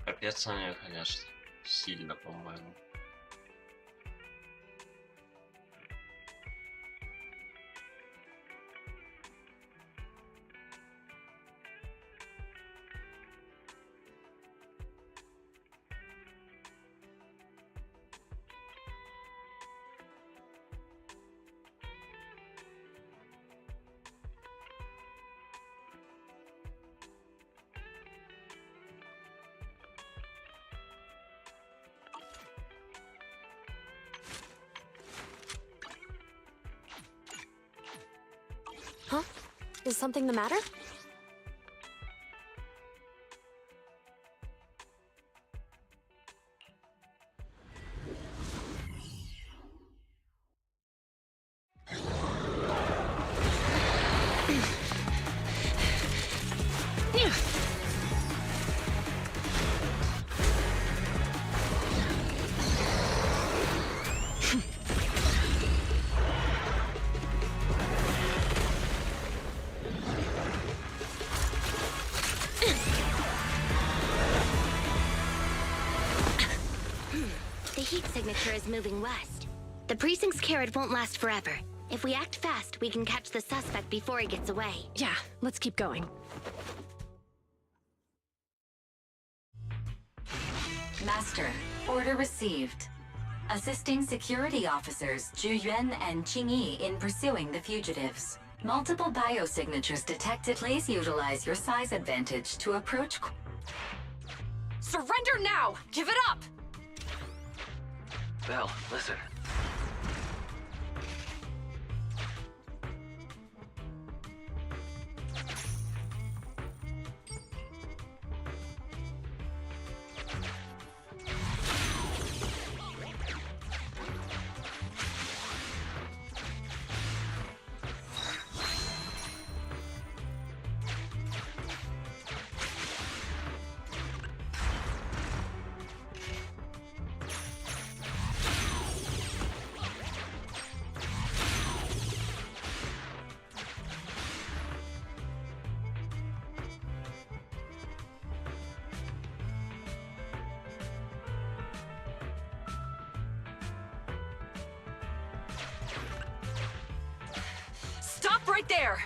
Капец они, конечно, сильно, по-моему. Huh? Is something the matter? The heat signature is moving west. The precinct's carrot won't last forever. If we act fast, we can catch the suspect before he gets away. Yeah, let's keep going. Master, order received. Assisting security officers Zhu Yuan and Qing Yi in pursuing the fugitives. Multiple biosignatures detected. Please utilize your size advantage to approach. Surrender now! Give it up! Belle, listen. Stop right there!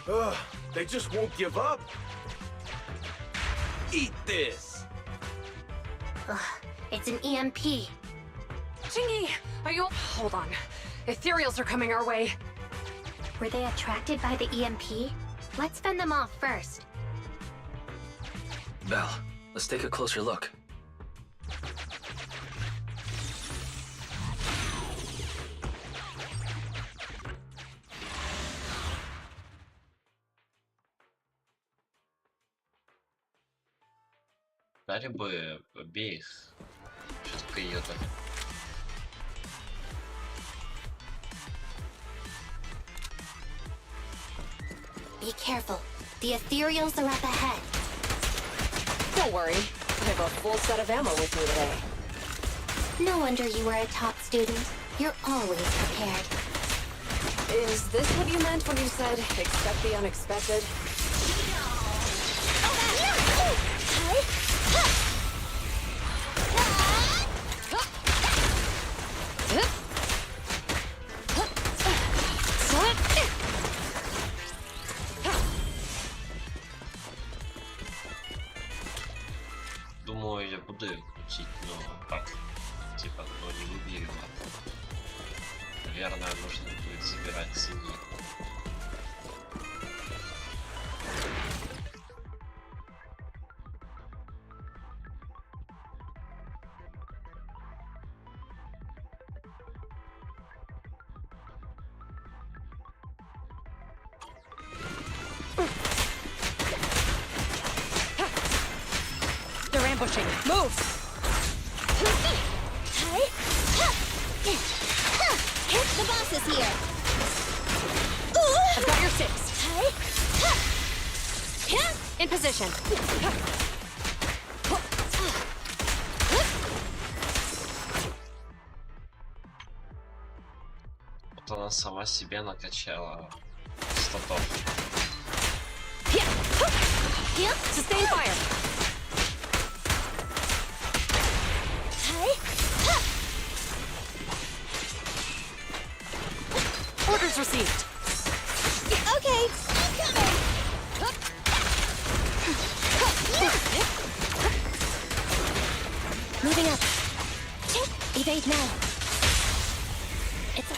Ugh, they just won't give up. Eat this. Ugh, it's an EMP. Jingy, are you... Hold on. Ethereals are coming our way. Were they attracted by the EMP? Let's fend them off first. Belle, let's take a closer look. Дали бы обеих. Что только ее-то. Be careful. The Ethereals are up ahead. Don't worry. I have a full set of ammo with me today. No wonder you were a top student. You're always prepared. Is this what you meant when you said, expect the unexpected? Думаю, я буду ее крутить, но так, типа, но не выберем. Наверное, нужно будет забирать цени. They're ambushing. Move! The boss is here. I've got your six. In position. Вот она сама себе накачала статов. Sustain fire. Orders received. Okay, I'm coming. Moving up. Evade now. It's a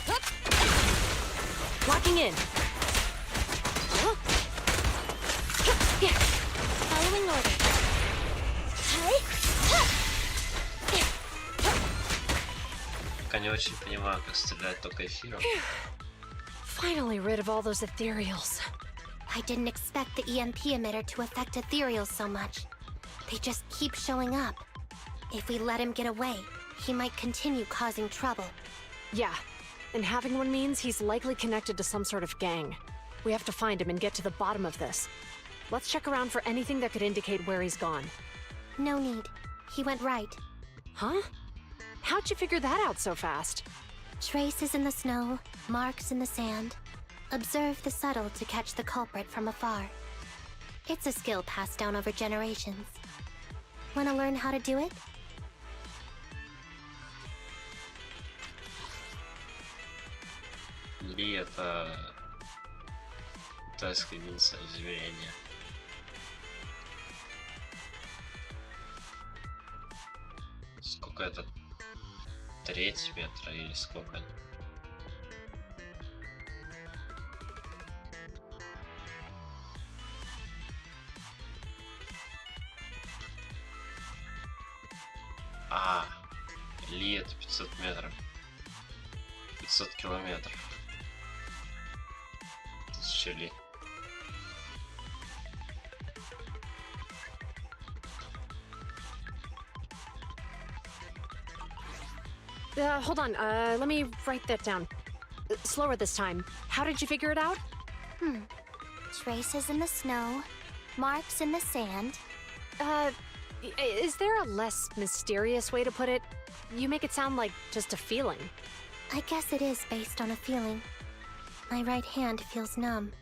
Locking in. Following order. Пока не очень понимаю, как стрелять только эфиром. Finally rid of all those ethereals. I didn't expect the EMP emitter to affect Ethereals so much. They just keep showing up. If we let him get away, he might continue causing trouble. Yeah, and having one means he's likely connected to some sort of gang. We have to find him and get to the bottom of this. Let's check around for anything that could indicate where he's gone. No need. He went right. Huh? How'd you figure that out so fast? Traces in the snow, marks in the sand. Observe the subtle to catch the culprit from afar. It's a skill passed down over generations. Want to learn how to do it? Ли это китайская единица измерения. Сколько это? Треть метра или сколько? А, Ли это 500 метров. 500 километров. 1000 ли. Hold on, let me write that down. Slower this time. How did you figure it out? Traces in the snow, marks in the sand. Is there a less mysterious way to put it? You make it sound like just a feeling. I guess it is based on a feeling. My right hand feels numb.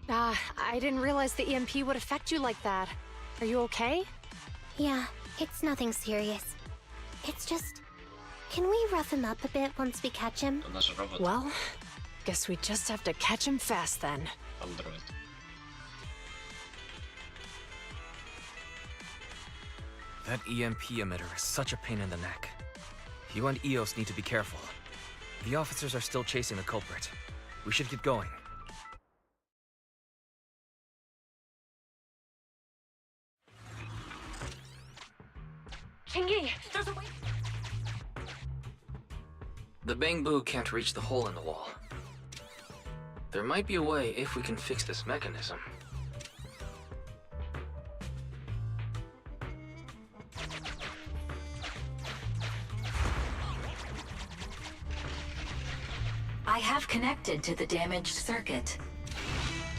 I didn't realize the EMP would affect you like that. Are you okay? Yeah, it's nothing serious. It's just... Can we rough him up a bit once we catch him? Он же робот. Well, guess we just have to catch him fast then. Андроид. That EMP emitter is such a pain in the neck. You and EOS need to be careful. The officers are still chasing the culprit. We should get going. Chingy, there's a way. The bamboo can't reach the hole in the wall. There might be a way if we can fix this mechanism. I have connected to the damaged circuit.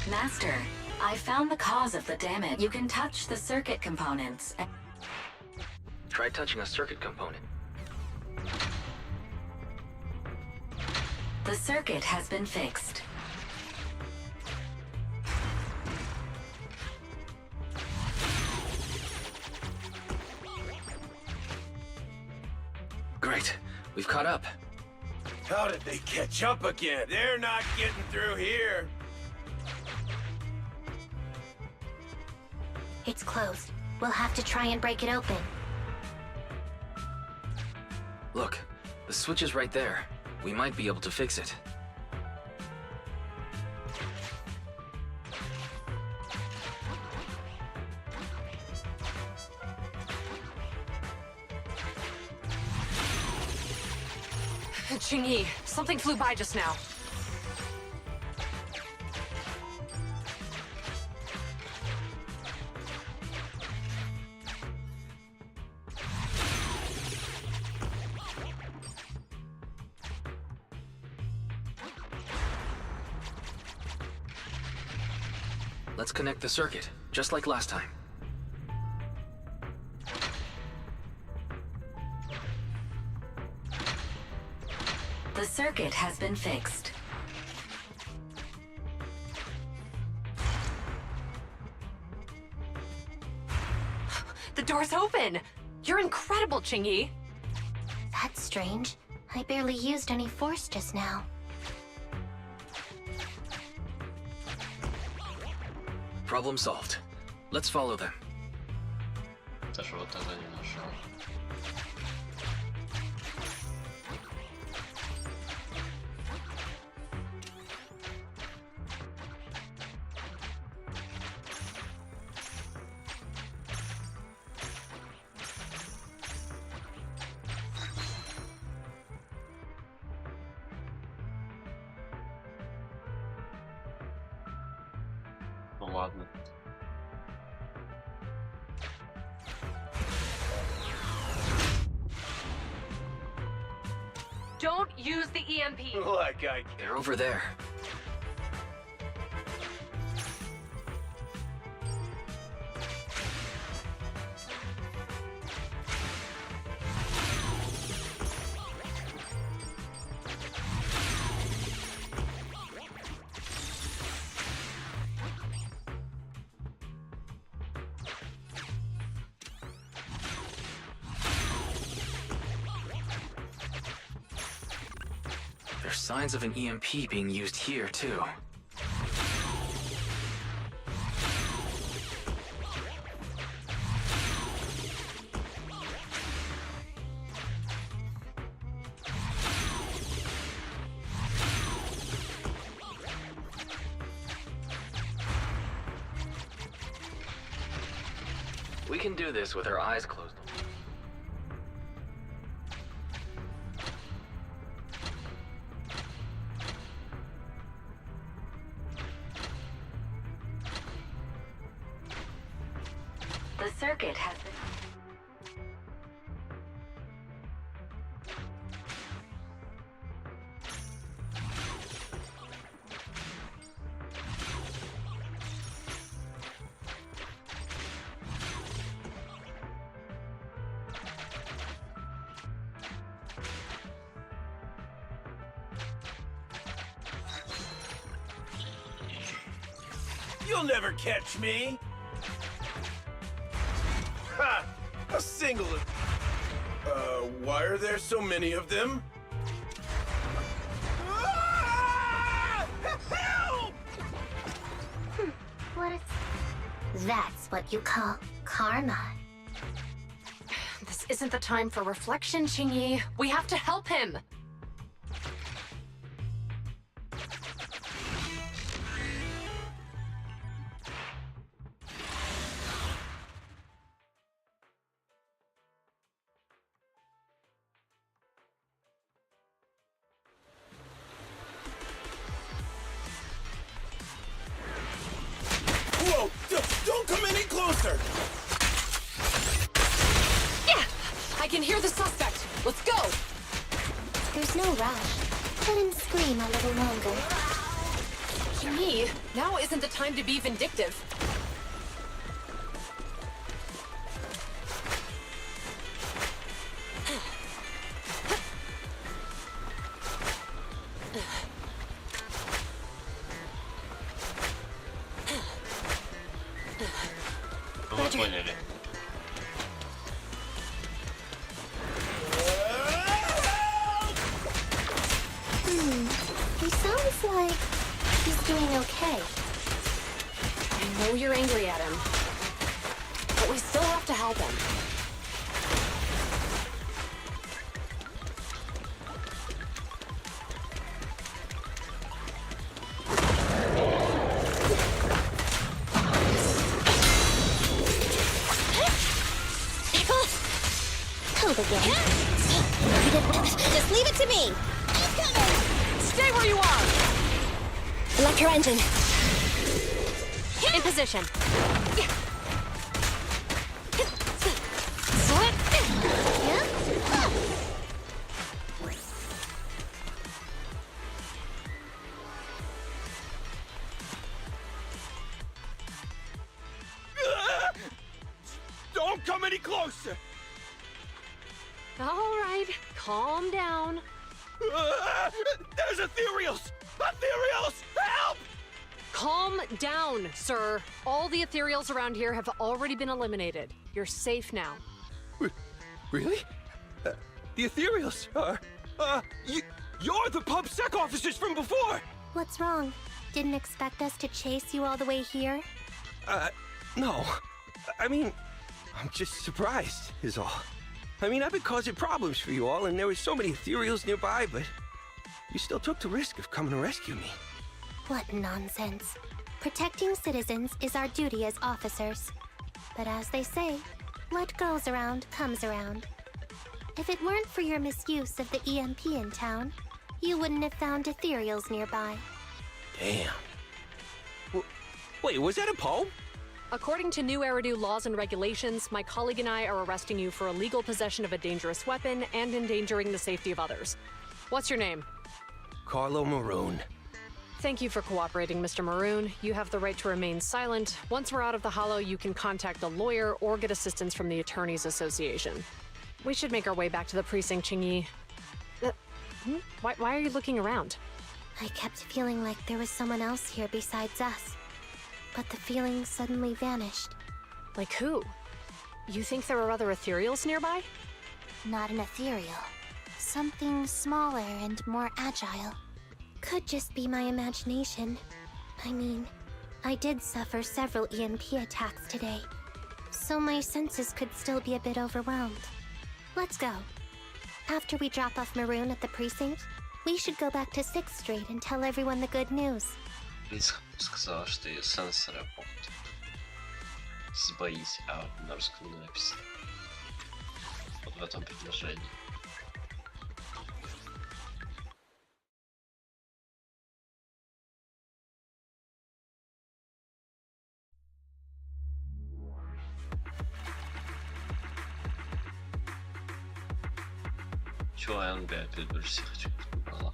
Master, I found the cause of the damage. You can touch the circuit components. Try touching a circuit component. The circuit has been fixed. Great. We've caught up. How did they catch up again? They're not getting through here. It's closed. We'll have to try and break it open. Look, the switch is right there. We might be able to fix it. Chingy, something flew by just now. Let's connect the circuit, just like last time. The circuit has been fixed. The door's open! You're incredible, Chingy! That's strange. I barely used any force just now. Problem solved. Let's follow them. Даже вот это не нашел. Ну ладно. Don't use the EMP! Like I... They're over there. They're signs of an EMP being used here, too. We can do this with our eyes closed. The circuit has been... You'll never catch me! Ha! A single... why are there so many of them? Ah! Help! What is... That's what you call karma. This isn't the time for reflection, Qingyi. We have to help him! Whoa! Don't come any closer! Yeah! I can hear the suspect! Let's go! There's no rush. Let him scream a little longer. Qingyi, now isn't the time to be vindictive. Мы поняли. He sounds like he's doing okay. I know you're angry at him, but we still have to help him. Hold again. Just leave it to me. I'm coming. Stay where you are! Electro engine. In position. Don't come any closer! All right, calm down. There's ethereals! Ethereals! Help! Calm down, sir. All the ethereals around here have already been eliminated. You're safe now. Really? The ethereals are... you're the PubSec officers from before! What's wrong? Didn't expect us to chase you all the way here? No. I mean, I'm just surprised, is all. I mean, I've been causing problems for you all, and there were so many ethereals nearby, but you still took the risk of coming to rescue me. What nonsense. Protecting citizens is our duty as officers. But as they say, what goes around comes around. If it weren't for your misuse of the EMP in town, you wouldn't have found ethereals nearby. Damn. Wait, was that a poem? According to New Eridu laws and regulations, my colleague and I are arresting you for illegal possession of a dangerous weapon and endangering the safety of others. What's your name? Carlo Maroon. Thank you for cooperating, Mr. Maroon. You have the right to remain silent. Once we're out of the hollow, you can contact a lawyer or get assistance from the Attorneys Association. We should make our way back to the precinct, Qingyi. Why are you looking around? I kept feeling like there was someone else here besides us. But the feeling suddenly vanished. Like who? You think there are other ethereals nearby? Not an ethereal. Something smaller and more agile. Could just be my imagination. I mean, I did suffer several EMP attacks today, so my senses could still be a bit overwhelmed. Let's go. After we drop off Maroon at the precinct, we should go back to 6th Street and tell everyone the good news. Лиза сказала, что ее сенсоры могут сбоить, а на русском не написано. Вот в этом предложении. Чего я опять больше всех хочу выбрала?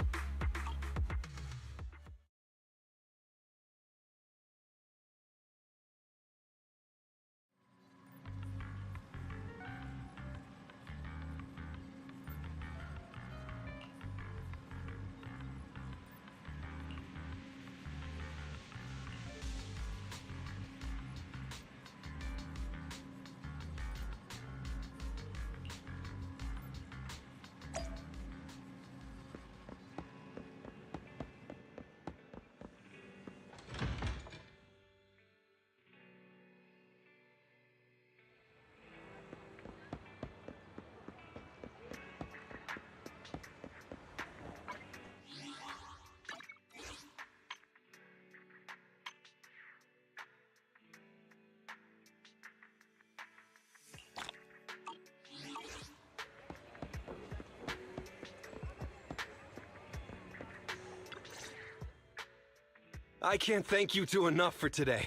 I can't thank you two enough for today.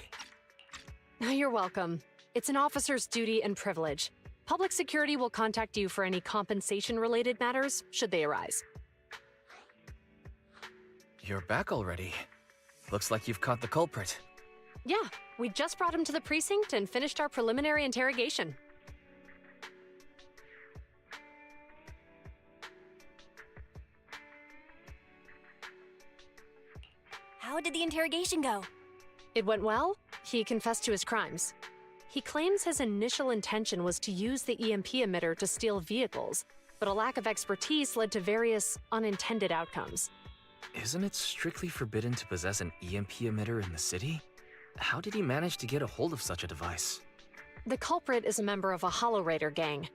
You're welcome. It's an officer's duty and privilege. Public security will contact you for any compensation-related matters, should they arise. You're back already. Looks like you've caught the culprit. Yeah, we just brought him to the precinct and finished our preliminary interrogation. How did the interrogation go? It went well. He confessed to his crimes. He claims his initial intention was to use the EMP emitter to steal vehicles, but a lack of expertise led to various unintended outcomes. Isn't it strictly forbidden to possess an EMP emitter in the city? How did he manage to get a hold of such a device? The culprit is a member of a Hollow Raider gang.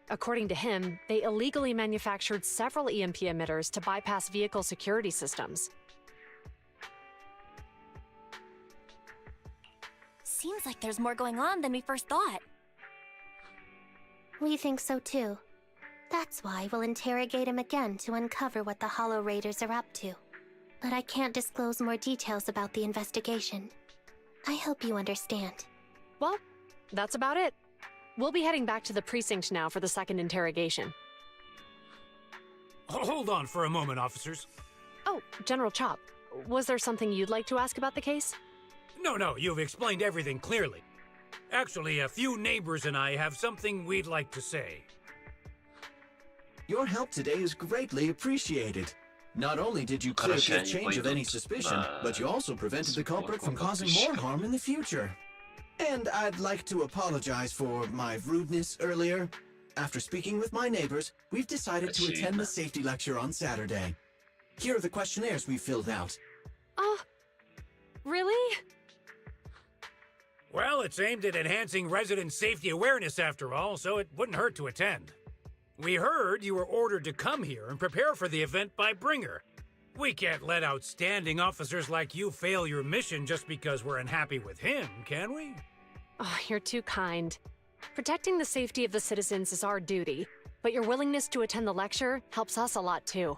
According to him, they illegally manufactured several EMP emitters to bypass vehicle security systems. Seems like there's more going on than we first thought. We think so too. That's why we'll interrogate him again to uncover what the Hollow Raiders are up to. But I can't disclose more details about the investigation. I hope you understand. Well, that's about it. We'll be heading back to the precinct now for the second interrogation. Hold on for a moment, officers. Oh, General Chop, was there something you'd like to ask about the case? No, you've explained everything clearly. Actually, a few neighbors and I have something we'd like to say. Your help today is greatly appreciated. Not only did you clear the change of any suspicion, but you also prevented the culprit from causing more harm in the future. And I'd like to apologize for my rudeness earlier. After speaking with my neighbors, we've decided to attend the safety lecture on Saturday. Here are the questionnaires we filled out. Really? Well, it's aimed at enhancing resident safety awareness after all, so it wouldn't hurt to attend. We heard you were ordered to come here and prepare for the event by Bringer. We can't let outstanding officers like you fail your mission just because we're unhappy with him, can we? Oh, you're too kind. Protecting the safety of the citizens is our duty, but your willingness to attend the lecture helps us a lot too.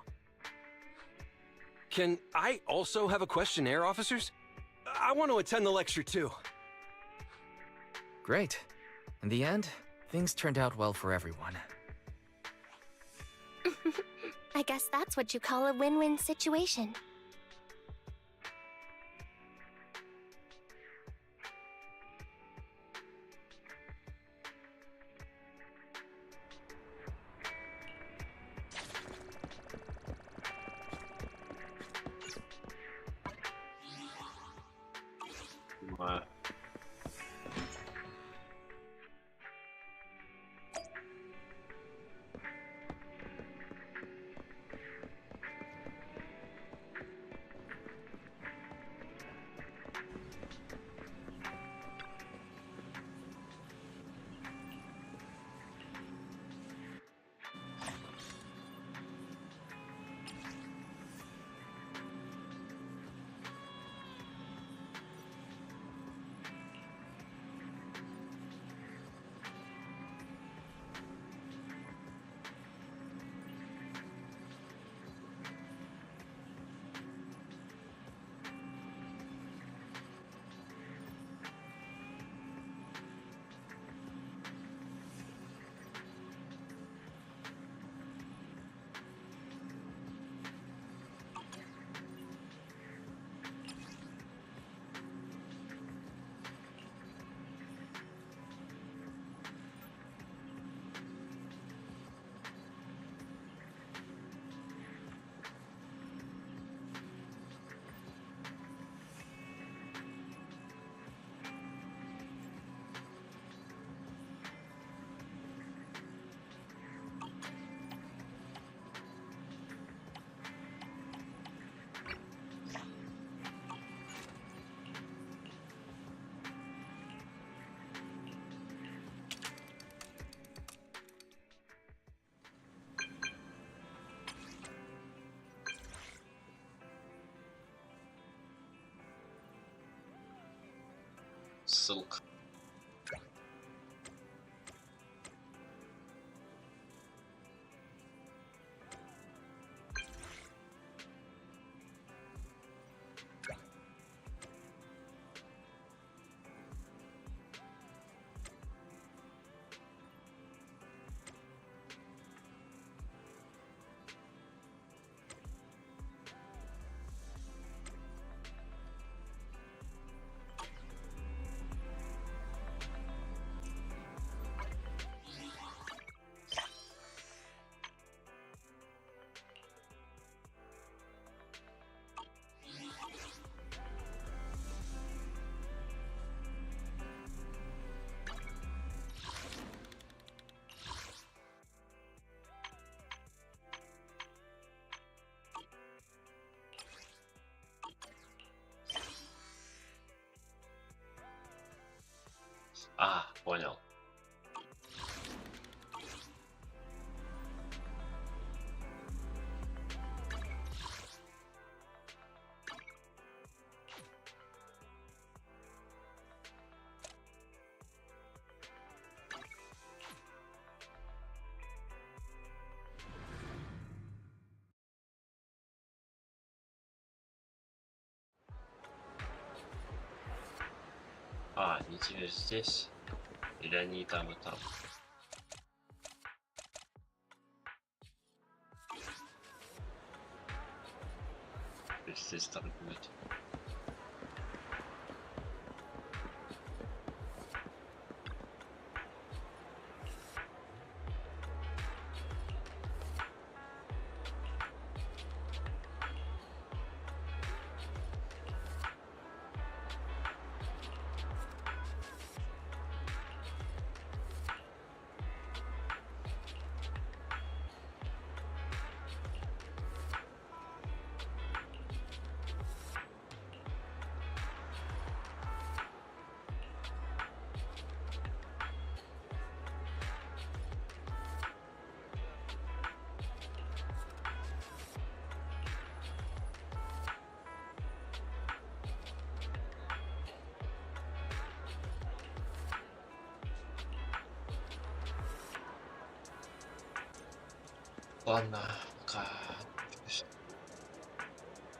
Can I also have a questionnaire, officers? I want to attend the lecture too. Great. In the end, things turned out well for everyone. I guess that's what you call a win-win situation. ссылка. А, понял. А, они теперь здесь? Или они и там, и там? Теперь здесь торгуют. Ладно, пока.